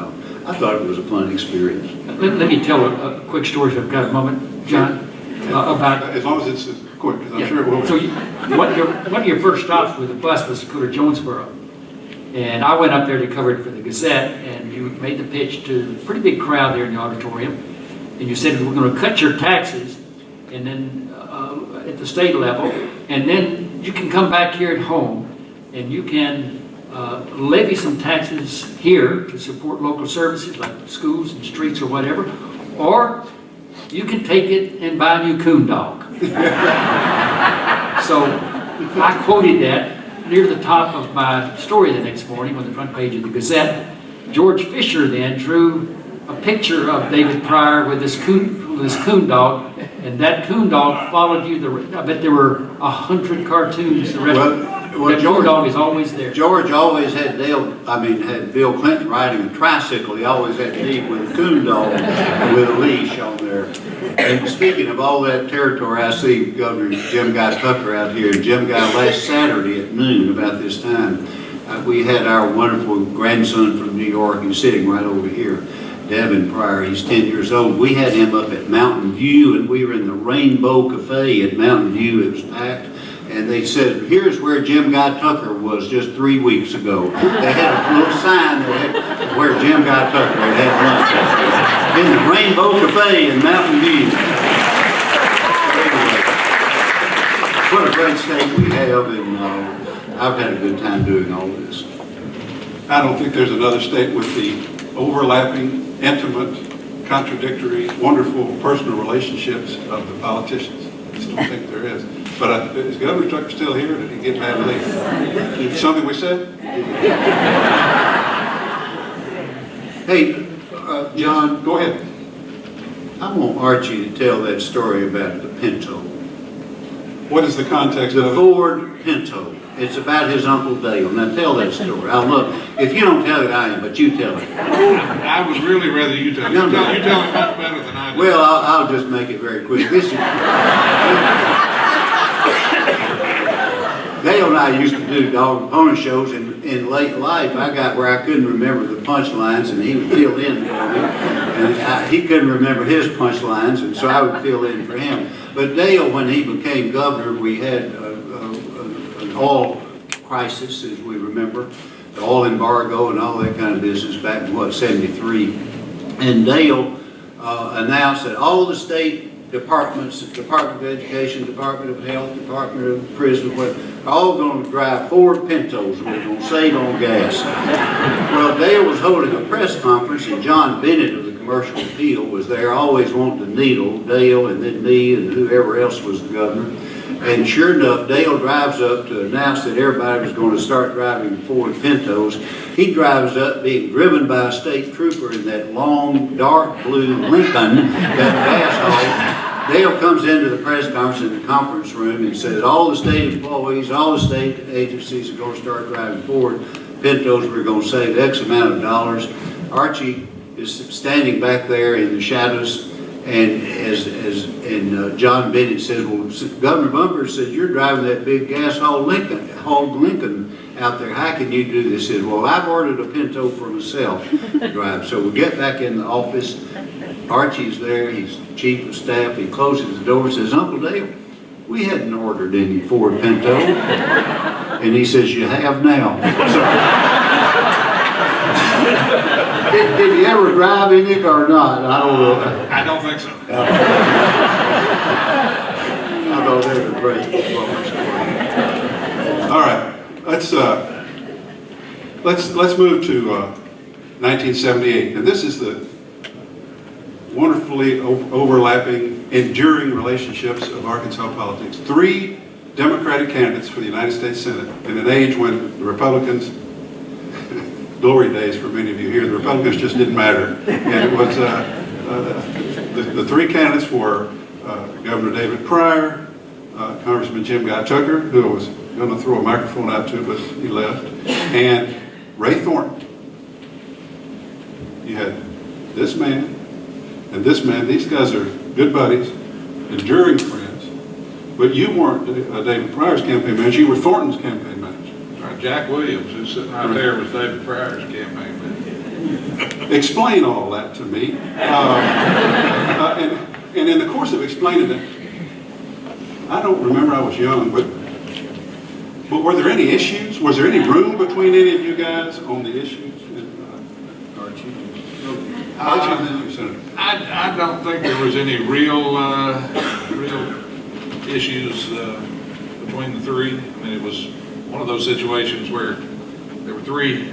I thought it was a fun experience. Let me tell a quick story if I've got a moment, John, about... As long as it's quick, because I'm sure it will be. So one of your first stops with the bus was to go to Jonesboro. And I went up there to cover it for the Gazette, and you made the pitch to a pretty big crowd there in the auditorium. And you said, we're going to cut your taxes, and then at the state level, and then you can come back here at home, and you can levy some taxes here to support local services like schools and streets or whatever, or you can take it and buy a new coon dog. So I quoted that near the top of my story the next morning on the front page of the Gazette. George Fisher then drew a picture of David Pryor with this coon dog, and that coon dog followed you. I bet there were 100 cartoons. The rest that George dog is always there. George always had had Bill Clinton riding a tricycle. He always had Dave with a coon dog with a leash on there. And speaking of all that territory, I see Governor Jim Guy Tucker out here. Jim Guy, last Saturday at noon, about this time, we had our wonderful grandson from New York. He's sitting right over here, Devin Pryor. He's 10 years old. We had him up at Mountain View, and we were in the Rainbow Cafe at Mountain View. It was packed. And they said, here's where Jim Guy Tucker was just 3 weeks ago. They had a little sign that where Jim Guy Tucker had lunch in the Rainbow Cafe in Mountain View. Anyway, what a great state we have, and I've had a good time doing all this. I don't think there's another state with the overlapping, intimate, contradictory, wonderful personal relationships of the politicians. I just don't think there is. But is Governor Tucker still here, or did he get mad at leave? Something we said? Hey, John, go ahead. I want Archie to tell that story about the Pinto. What is the context The of it? Ford Pinto. It's about his Uncle Dale. Now tell that story. I'll love it. If you don't tell it, I am, but you tell it. I would really rather you tell it. You tell it much better than I do. Well, I'll just make it very quick. Dale and I used to do dog and pony shows, and in late life, I got where I couldn't remember the punchlines, and he would fill in for me. And he couldn't remember his punchlines, and so I would fill in for him. But Dale, when he became governor, we had an oil crisis, as we remember, the oil embargo and all that kind of business back in, 73. And Dale announced that all the state departments, Department of Education, Department of Health, Department of Prison, are all going to drive Ford Pintos. We're going to save on gas. Well, Dale was holding a press conference, and John Bennett of the Commercial Appeal was there, always wanting to needle Dale and then me and whoever else was the governor. And sure enough, Dale drives up to announce that everybody was going to start driving Ford Pintos. He drives up being driven by a state trooper in that long, dark blue Lincoln, that gas hole. Dale comes into the press conference in the conference room and says all the state employees, all the state agencies are going to start driving Ford Pintos. We're going to save X amount of dollars. Archie is standing back there in the shadows. And John Bennett says, well, Governor Bumper says, you're driving that big gas hauled Lincoln out there. How can you do this? He says, well, I've ordered a Pinto for myself to drive. So we get back in the office. Archie's there. He's chief of staff. He closes the door and says, Uncle Dale, we hadn't ordered any Ford Pinto. And he says, you have now. Did you ever drive in it or not? I don't know. I don't think so. I thought that was a great performance. All right, let's move to 1978, and this is the wonderfully overlapping, enduring relationships of Arkansas politics. 3 Democratic candidates for the United States Senate in an age when the Republicans, glory days for many of you here, the Republicans just didn't matter. And it was, the 3 candidates were Governor David Pryor, Congressman Jim Guy Tucker, who I was going to throw a microphone out to, but he left, and Ray Thornton. You had this man and this man. These guys are good buddies, enduring friends, but you weren't David Pryor's campaign manager, you were Thornton's campaign manager. Right? Jack Williams, who's sitting right there, was David Pryor's campaign manager. Explain all that to me. And in the course of explaining it, I don't remember, I was young, but were there any issues? Was there any room between any of you guys on the issues? I don't think there was any real issues between the three. I mean, it was one of those situations where there were three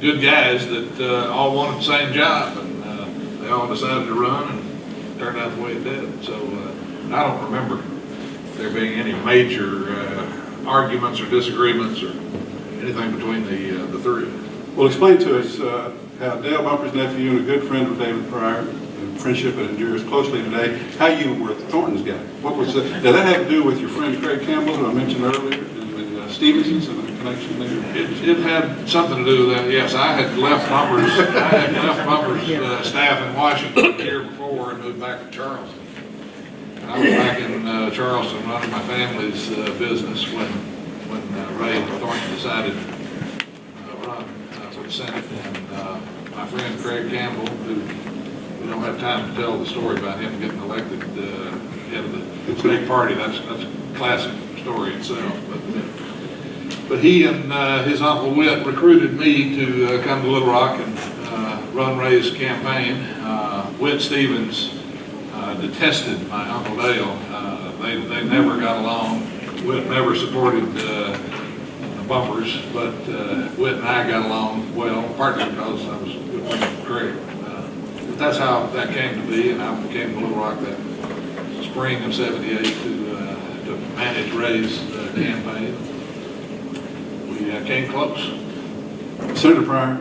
good guys that all wanted the same job, and they all decided to run, and it turned out the way it did. So I don't remember there being any major arguments or disagreements or anything between the three. Well, explain to us how Dale Bumper's nephew and a good friend of David Pryor, a friendship that endures closely today, how you were the Thornton's guy. What was that? Did that have to do with your friend Craig Campbell, who I mentioned earlier, and the Stevensons and the connection there? It had something to do with that, yes. I had left Bumper's staff in Washington the year before and moved back to Charleston. And I was back in Charleston running my family's business when Ray Thornton decided to run for the Senate. And my friend Craig Campbell, who we don't have time to tell the story about him getting elected head of the state party, that's a classic story itself. But he and his Uncle Whit recruited me to come to Little Rock and run Ray's campaign. Whit Stevens detested my Uncle Dale. They never got along. Whit never supported the Bumpers, but Whit and I got along well, partly because I was good friends with Craig. But that's how that came to be, and I came to Little Rock that spring of '78 to manage Ray's campaign. We came close. Senator Pryor,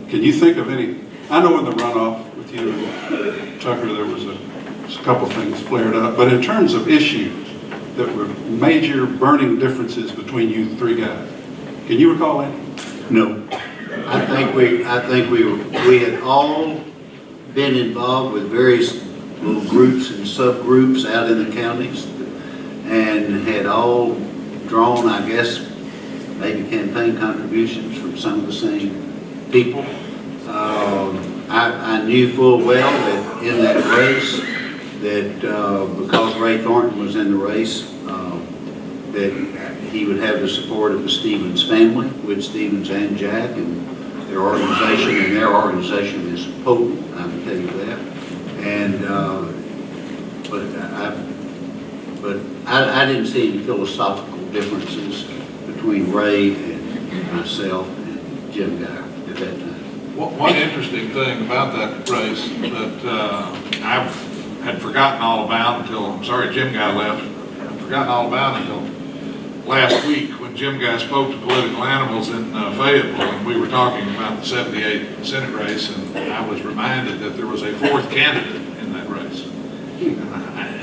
can you think of any? I know in the runoff with you and Tucker there was a couple things flared up, but in terms of issues that were major burning differences between you three guys, can you recall any? No. I think we had all been involved with various little groups and subgroups out in the counties and had all drawn, I guess, maybe campaign contributions from some of the same people. I knew full well that in that race, that because Ray Thornton was in the race, that he would have the support of the Stevens family, with Stevens and Jack, and their organization is potent, I can tell you that. And but I didn't see any philosophical differences between Ray and myself and Jim Guy at that time. One interesting thing about that race that I had forgotten all about until, I'm sorry, Jim Guy left. I'd forgotten all about until last week when Jim Guy spoke to Political Animals in Fayetteville, and we were talking about the '78 Senate race, and I was reminded that there was a fourth candidate in that race. And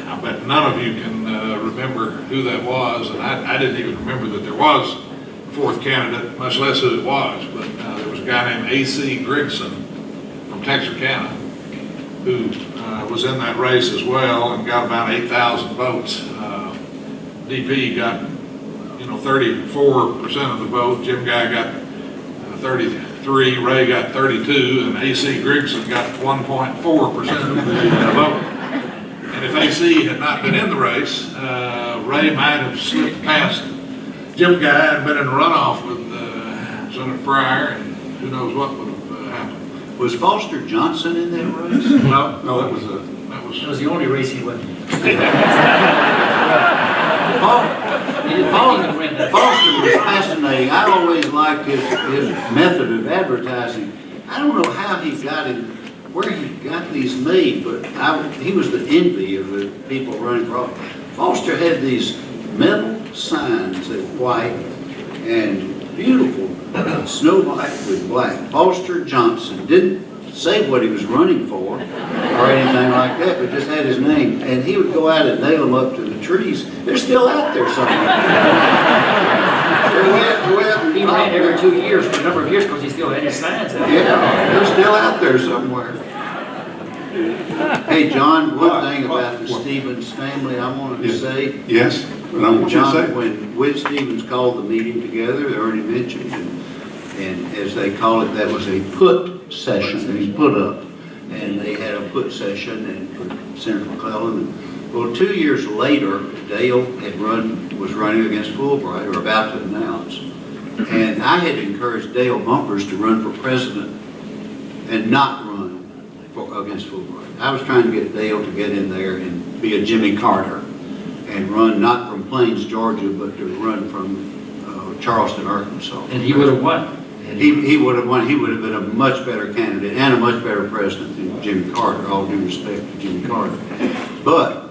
I bet none of you can remember who that was, and I didn't even remember that there was a fourth candidate, much less who it was, but there was a guy named A.C. Grigson from Texarkana who was in that race as well and got about 8,000 votes. DP got 34% of the vote. Jim Guy got 33, Ray got 32, and A.C. Grigson got 1.4% of the vote. And if A.C. had not been in the race, Ray might have slipped past Jim Guy and been in a runoff with Senator Pryor, and who knows what would have happened. Was Foster Johnson in that race? No, that was It was the only race he went. Foster was fascinating. I always liked his method of advertising. I don't know how he got it, where he got these made, but he was the envy of the people running for office. Foster had these metal signs that were white and beautiful, snow white with black. Foster Johnson didn't say what he was running for or anything like that, but just had his name. And he would go out and nail them up to the trees. They're still out there somewhere. He ran every 2 years for a number of years because he still had his signs out. Yeah, they're still out there somewhere. Hey, John, one thing about the Stevens family I wanted to say. Yes? And I want you to John, say, when Whit Stevens called the meeting together, they already mentioned, and as they call it, that was a put session, he put up. And they had a put session and for Senator McClellan. Well, 2 years later, Dale was running against Fulbright, or about to announce. And I had encouraged Dale Bumpers to run for president and not run against Fulbright. I was trying to get Dale to get in there and be a Jimmy Carter and run not from Plains, Georgia, but to run from Charleston, Arkansas. And he would have won. He would have won. He would have been a much better candidate and a much better president than Jimmy Carter, all due respect to Jimmy Carter. But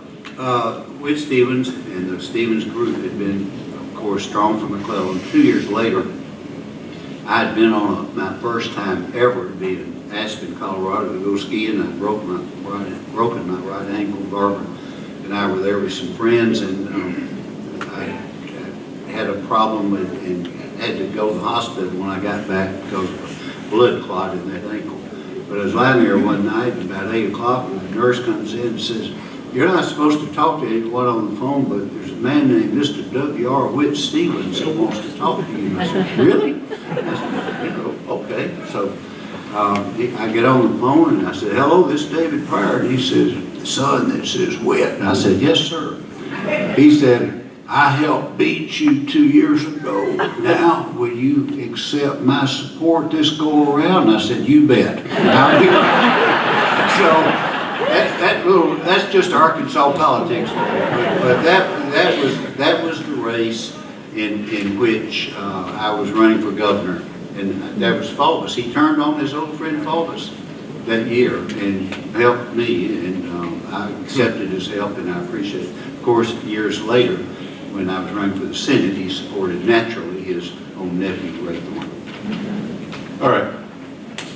Whit Stevens and the Stevens group had been, of course, strong for McClellan. 2 years later, I had been on my first time ever to be in Aspen, Colorado to go skiing. I broken my right ankle. Barbara and I were there with some friends, and I had a problem and had to go to the hospital when I got back because of a blood clot in that ankle. But I was lying there one night, and about 8 o'clock, and the nurse comes in and says, "You're not supposed to talk to anyone on the phone, but there's a man named Mr. W.R. Whit Stevens who wants to talk to you." And I said, "Really?" I said, "Okay." So I get on the phone, and I said, "Hello, this is David Pryor." And he says, "The son that says Whit." And I said, "Yes, sir." He said, "I helped beat you 2 years ago. Now, will you accept my support this go around?" And I said, "You bet." So that's just Arkansas politics. But that was the race in which I was running for governor. And that was Faubus. He turned on his old friend Faubus that year and helped me. And I accepted his help, and I appreciate it. Of course, years later, when I was running for the Senate, he supported naturally his own nephew, Ray Thorne. all right.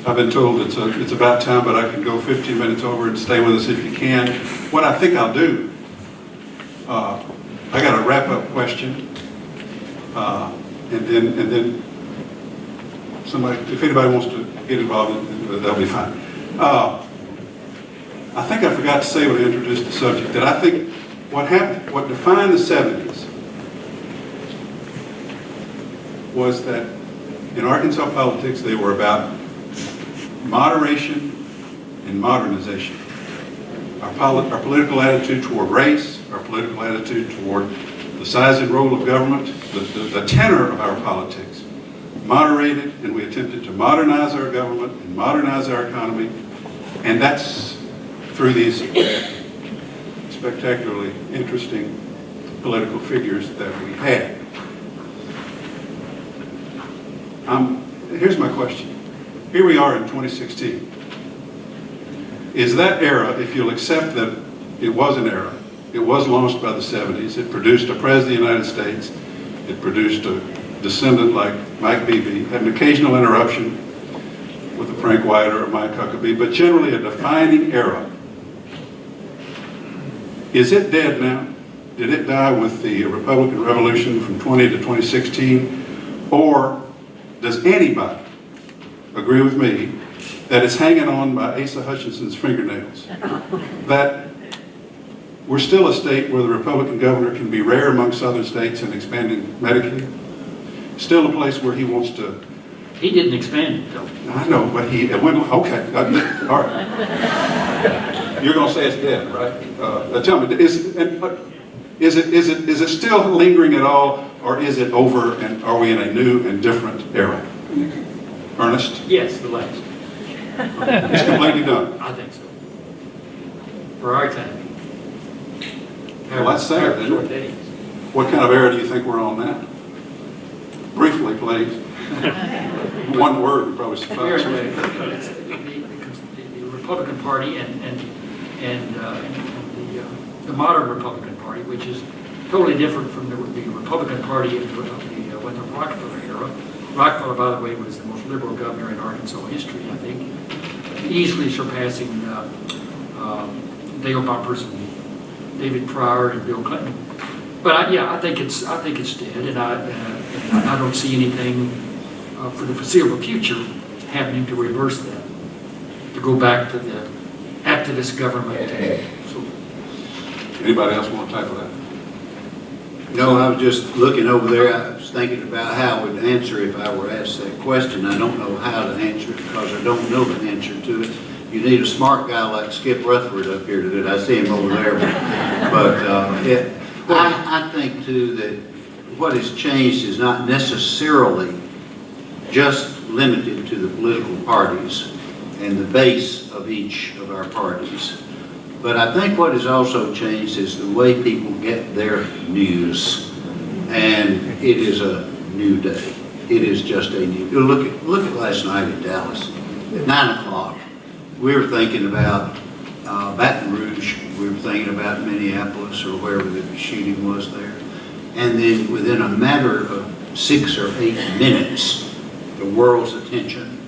I've been told it's about time, but I can go 15 minutes over and stay with us if you can. What I think I'll do, I got a wrap-up question, and then somebody, if anybody wants to get involved, that'll be fine. I think I forgot to say when I introduced the subject that I think what defined the 70s was that in Arkansas politics they were about moderation and modernization. Our political attitude toward race, our political attitude toward the size and role of government, the tenor of our politics, moderated, and we attempted to modernize our government and modernize our economy, and that's through these spectacularly interesting political figures that we had. Here's my question. Here we are in 2016. Is that era, if you'll accept that it was an era, it was launched by the 70s, it produced a President of the United States, it produced a descendant like Mike Beebe, had an occasional interruption with a Frank White or a Mike Huckabee, but generally a defining era. Is it dead now? Did it die with the Republican Revolution from 20 to 2016? Or does anybody agree with me that it's hanging on by Asa Hutchinson's fingernails? That we're still a state where the Republican governor can be rare among southern states in expanding Medicaid? Still a place where he wants to... He didn't expand it, though. I know, but he went... Okay, all right. You're going to say it's dead, right? Tell me, is it still lingering at all, or is it over, and are we in a new and different era? Ernest? Yes, the last. It's completely done. I think so. For our time. Well, that's sad, isn't it? What kind of era do you think we're on now? Briefly, please. One word would probably suffice. The Republican Party and the modern Republican Party, which is totally different from the Republican Party of the Rockefeller era. Rockefeller, by the way, was the most liberal governor in Arkansas history, I think, easily surpassing Dale Bumpers and David Pryor and Bill Clinton. But I think it's dead, and I don't see anything for the foreseeable future happening to reverse that, to go back to the activist government. So, anybody else want to tackle that? No, I was just looking over there, I was thinking about how I would answer if I were asked that question. I don't know how to answer it because I don't know the answer to it. You need a smart guy like Skip Rutherford up here to do it. I see him over there. But I think too that what has changed is not necessarily just limited to the political parties and the base of each of our parties. But I think what has also changed is the way people get their news. And it is a new day. It is just a new, look at last night in Dallas. At 9 o'clock, we were thinking about Baton Rouge. We were thinking about Minneapolis or wherever the shooting was there. And then within a matter of 6 or 8 minutes, the world's attention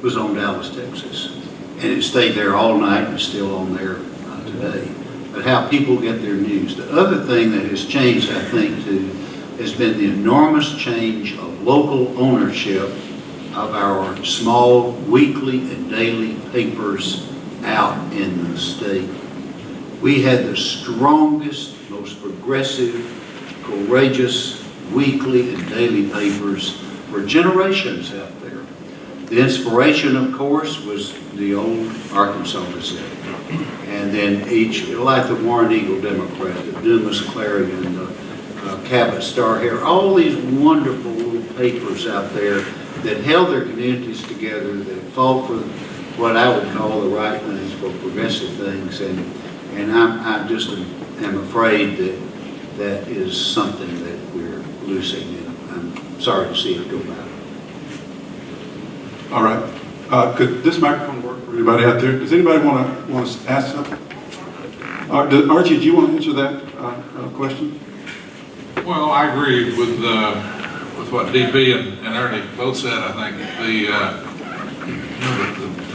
was on Dallas, Texas. And it stayed there all night and it's still on there today. But how people get their news. The other thing that has changed, I think, too, has been the enormous change of local ownership of our small weekly and daily papers out in the state. We had the strongest, most progressive, courageous weekly and daily papers for generations out there. The inspiration, of course, was the old Arkansas Gazette. And then each, like the Warren Eagle Democrat, the Dumas Clarion, the Cabot Star Herald, all these wonderful little papers out there that held their communities together, that fought for what I would call the right things, for progressive things. And I just am afraid that that is something that we're losing, and I'm sorry to see it go by. All right. Could this microphone work for anybody out there? Does anybody want to ask something? Archie, do you want to answer that question? Well, I agree with what DP and Ernie both said. I think the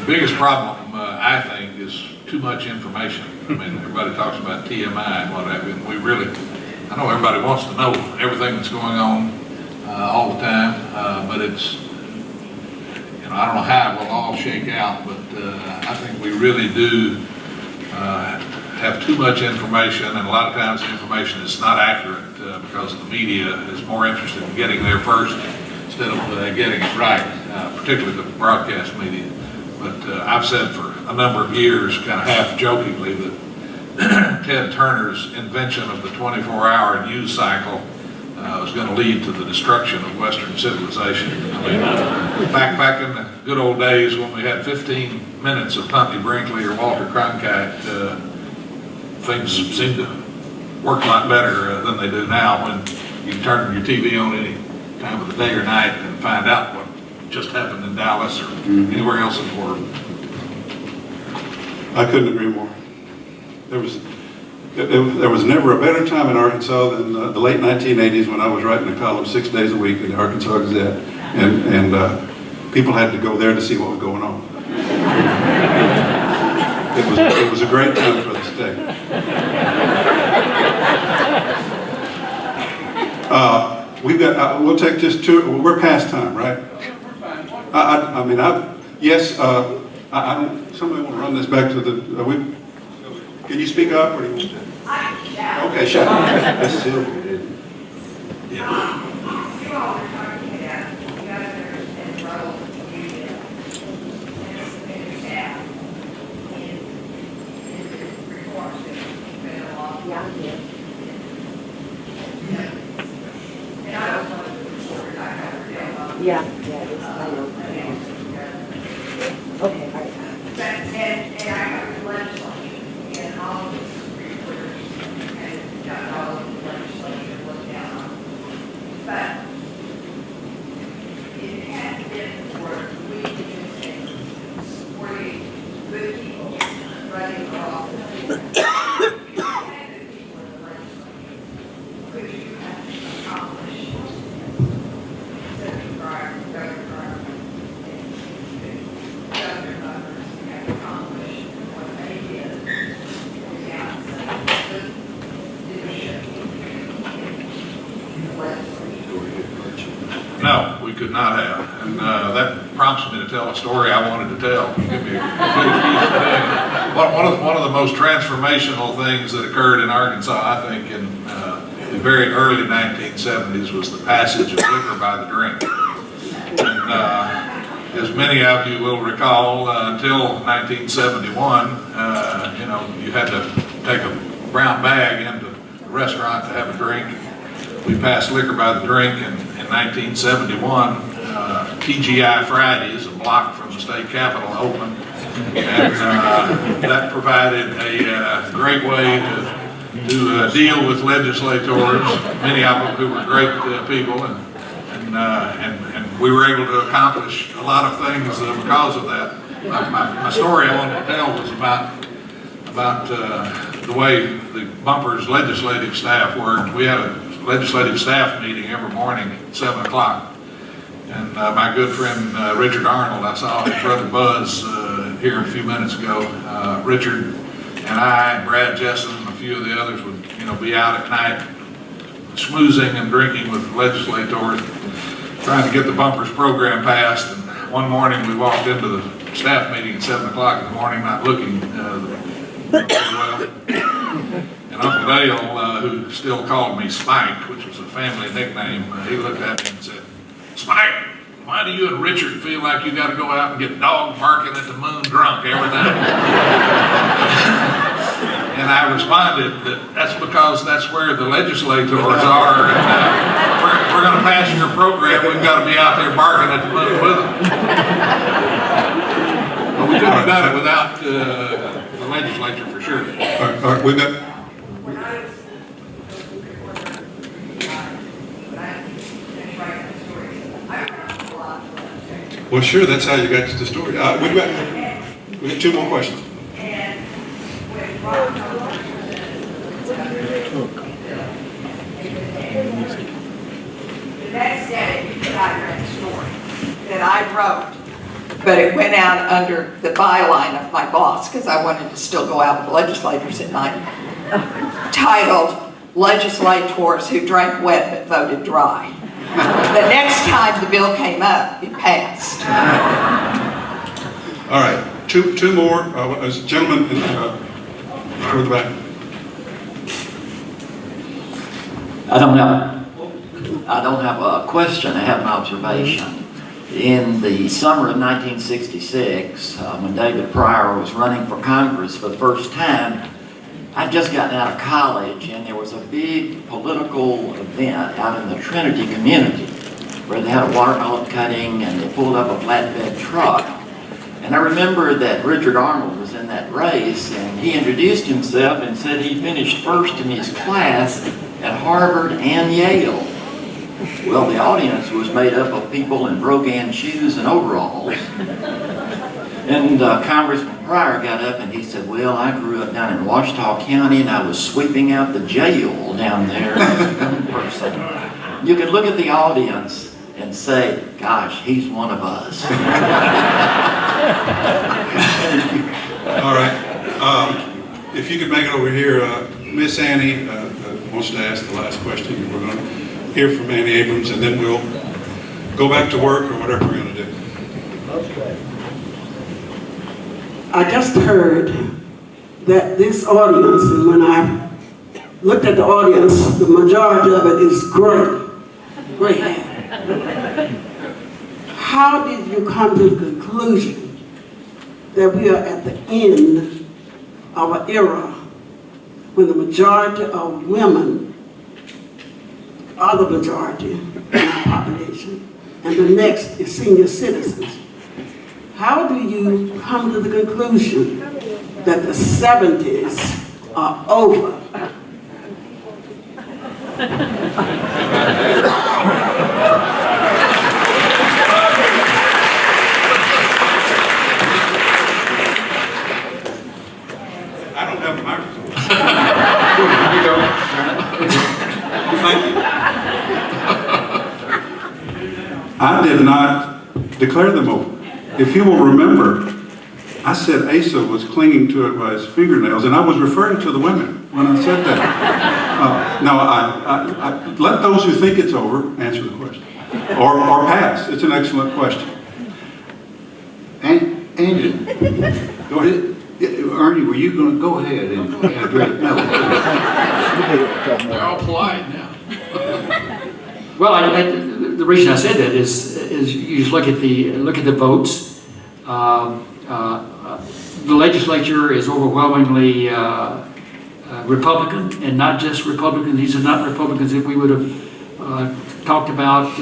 biggest problem, I think, is too much information. I mean, everybody talks about TMI and what have you. And I know everybody wants to know everything that's going on all the time, but it's, I don't know how it will all shake out, but I think we really do have too much information, and a lot of times the information is not accurate because the media is more interested in getting there first instead of getting it right, particularly the broadcast media. But I've said for a number of years, kind of half jokingly, that Ted Turner's invention of the 24-hour news cycle was going to lead to the destruction of Western civilization. I mean, back in the good old days when we had 15 minutes of Huntley Brinkley or Walter Cronkite, things seemed to work a lot better than they do now, when you can turn your TV on any time of the day or night and find out what just happened in Dallas or anywhere else in the world. I couldn't agree more. There was never a better time in Arkansas than the late 1980s when I was writing a column 6 days a week in the Arkansas Gazette, and people had to go there to see what was going on. It was a great time for the state. We'll take just two. We're past time, right? Somebody want to run this back to the. Can you speak up, or do you want to? Okay, shout. That's Sylvia, didn't it? Yeah. You all were talking about governors and roles of union and staff in the reforms that have been along. And I was one of the reporters. I covered them. Okay, all right. And I covered the legislature and all of the reporters and got all of the legislature looked down on. But it had been for we and supporting good people running for office. You had good people in the legislature. Could you have accomplished Senator Breyer, Governor Breyer, and Governor Buckers have accomplished what they did on the outside? Good leadership in the legislature. No, we could not have. And that prompts me to tell a story I wanted to tell. Give me a good excuse today. One of the most transformational things that occurred in Arkansas, I think, in the very early 1970s was the passage of liquor by the drink. And as many of you will recall, until 1971, you had to take a brown bag into the restaurant to have a drink. We passed liquor by the drink in 1971. TGI Fridays, a block from the state capitol, opened. And that provided a great way to deal with legislators, many of them who were great people, and we were able to accomplish a lot of things because of that. My story I wanted to tell was about the way the Bumpers legislative staff worked. We had a legislative staff meeting every morning at 7 o'clock. And my good friend Richard Arnold, I saw his brother Buzz here a few minutes ago. Richard and I and Brad Jessen and a few of the others would be out at night schmoozing and drinking with legislators, trying to get the Bumpers program passed. And one morning we walked into the staff meeting at 7 o'clock in the morning, not looking very well. And Uncle Dale, who still called me Spike, which was a family nickname, he looked at me and said, "Spike, why do you and Richard feel like you got to go out and get dog barking at the moon drunk every night?" And I responded that that's because that's where the legislators are. And if we're going to pass your program, we've got to be out there barking at the moon with them. But we couldn't have done it without the legislature for sure. All right, we've got, When I was when I finished writing the story, I remember a lot of things. well, sure, that's how you got to the story. We've got 2 more questions. And when Robert the next day, I read the story that I wrote, but it went out under the byline of my boss because I wanted to still go out with legislators at night, titled "Legislators Who Drank Wet But Voted Dry." The next time the bill came up, it passed. All right, two more. Gentlemen, toward the back. I don't have a question, I have an observation. In the summer of 1966, when David Pryor was running for Congress for the first time, I'd just gotten out of college and there was a big political event out in the Trinity community where they had a watermelon cutting and they pulled up a flatbed truck. And I remember that Richard Arnold was in that race and he introduced himself and said he finished first in his class at Harvard and Yale. Well, the audience was made up of people in brogan shoes and overalls. And Congressman Pryor got up and he said, "Well, I grew up down in Ouachita County and I was sweeping out the jail down there in person." You could look at the audience and say, "Gosh, he's one of us." All right. If you could make it over here, Miss Annie wants to ask the last question. We're going to hear from Annie Abrams, and then we'll go back to work or whatever we're going to do. I just heard that this audience, and when I looked at the audience, the majority of it is gray hair. How did you come to the conclusion that we are at the end of an era when the majority of women are the majority in our population, and the next is senior citizens? How do you come to the conclusion that the 70s are over? I don't have a microphone. Thank you. I did not declare them over. If you will remember, I said Asa was clinging to it by his fingernails, and I was referring to the women when I said that. No, I let those who think it's over answer the question, or pass. It's an excellent question. Andy, Go ahead. Ernie, were you going to go ahead and address? No. They're all polite now. Well, the reason I said that is you just look at the votes. The legislature is overwhelmingly Republican, and not just Republican. These are not Republicans that we would have talked about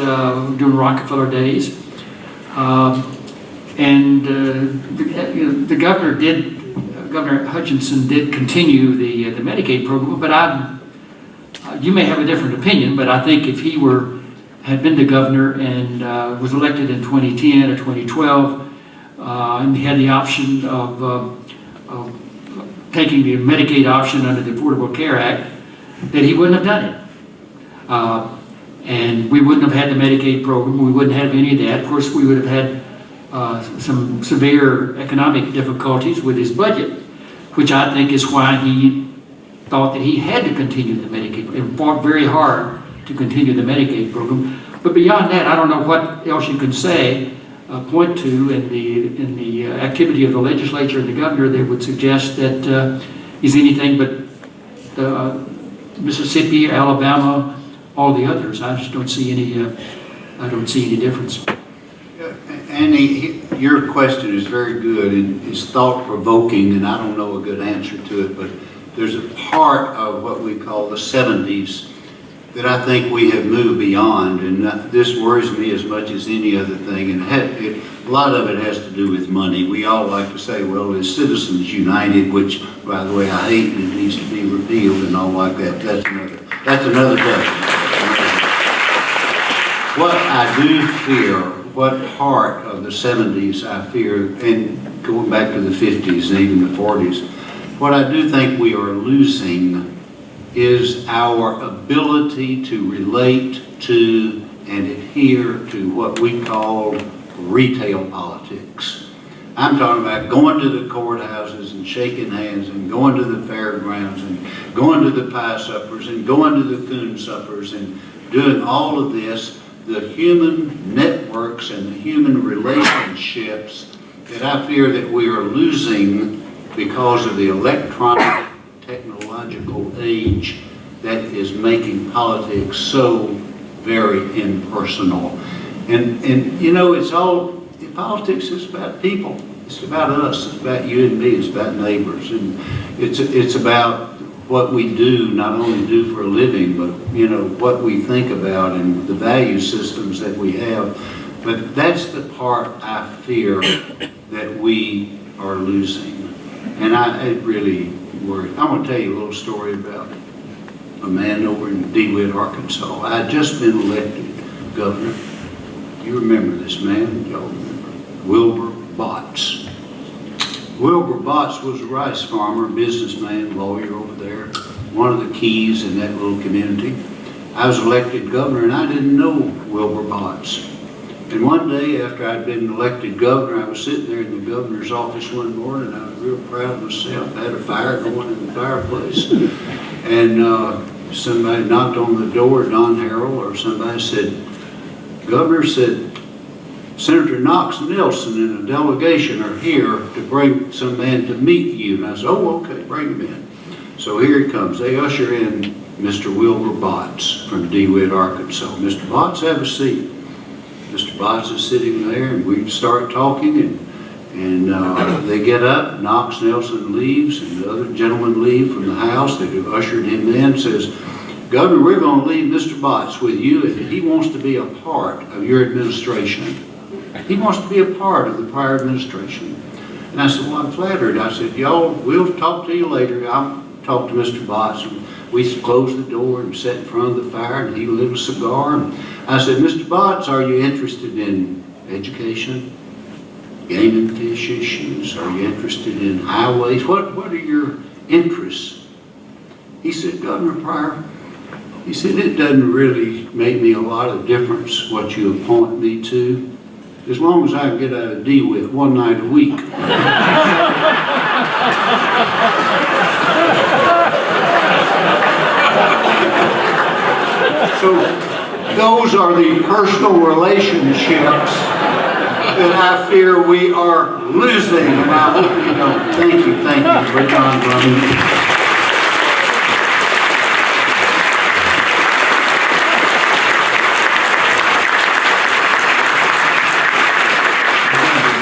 during Rockefeller days. The Governor Hutchinson did continue the Medicaid program, but you may have a different opinion, but I think if he had been the governor and was elected in 2010 or 2012, and he had the option of taking the Medicaid option under the Affordable Care Act, that he wouldn't have done it. And we wouldn't have had the Medicaid program, we wouldn't have any of that. Of course, we would have had some severe economic difficulties with his budget, which I think is why he thought that he had to continue the Medicaid and fought very hard to continue the Medicaid program. But beyond that, I don't know what else you can say, point to in the activity of the legislature and the governor that would suggest that he's anything but Mississippi, Alabama, all the others. I just don't see any difference. Andy, your question is very good and is thought-provoking, and I don't know a good answer to it, but there's a part of what we call the 70s that I think we have moved beyond, and this worries me as much as any other thing, and a lot of it has to do with money. We all like to say, well, it's Citizens United, which, by the way, I hate, and it needs to be repealed and all like that. That's another day. What I do fear, what part of the 70s I fear, and going back to the 50s and even the 40s, what I do think we are losing is our ability to relate to and adhere to what we call retail politics. I'm talking about going to the courthouses and shaking hands and going to the fairgrounds and going to the pie suppers and going to the coon suppers and doing all of this, the human networks and the human relationships that I fear that we are losing because of the electronic technological age that is making politics so very impersonal. And you know, politics is about people. It's about us. It's about you and me. It's about neighbors. And it's about what we do, not only do for a living, but you know, what we think about and the value systems that we have. But that's the part I fear that we are losing. And it really worries. I'm going to tell you a little story about a man over in DeWitt, Arkansas. I had just been elected governor. You remember this man? Y'all remember? Wilbur Botts. Wilbur Botts was a rice farmer, businessman, lawyer over there, one of the keys in that little community. I was elected governor and I didn't know Wilbur Botts. And one day after I'd been elected governor, I was sitting there in the governor's office one morning. I was real proud of myself. I had a fire going in the fireplace. And somebody knocked on the door, Don Harrell or somebody said, Governor said, Senator Knox Nelson and a delegation are here to bring some man to meet you. And I said, oh, okay, bring him in. So here he comes. They usher in Mr. Wilbur Botts from DeWitt, Arkansas. Mr. Botts, have a seat. Mr. Botts is sitting there, and we start talking, and they get up. Knox Nelson leaves, and the other gentlemen leave from the house. They have ushered him in, says, Governor, we're going to leave Mr. Botts with you if he wants to be a part of your administration. He wants to be a part of the prior administration. And I said, well, I'm flattered. I said, y'all, we'll talk to you later. I'll talk to Mr. Botts. And we closed the door and sat in front of the fire, and he lit a cigar. And I said, Mr. Botts, are you interested in education, game and fish issues? Are you interested in highways? What are your interests? He said, Governor Pryor, he said, it doesn't really make me a lot of difference what you appoint me to, as long as I can get out of DeWitt one night a week. So those are the personal relationships that I fear we are losing. And I hope you don't. Thank you, John Brummett.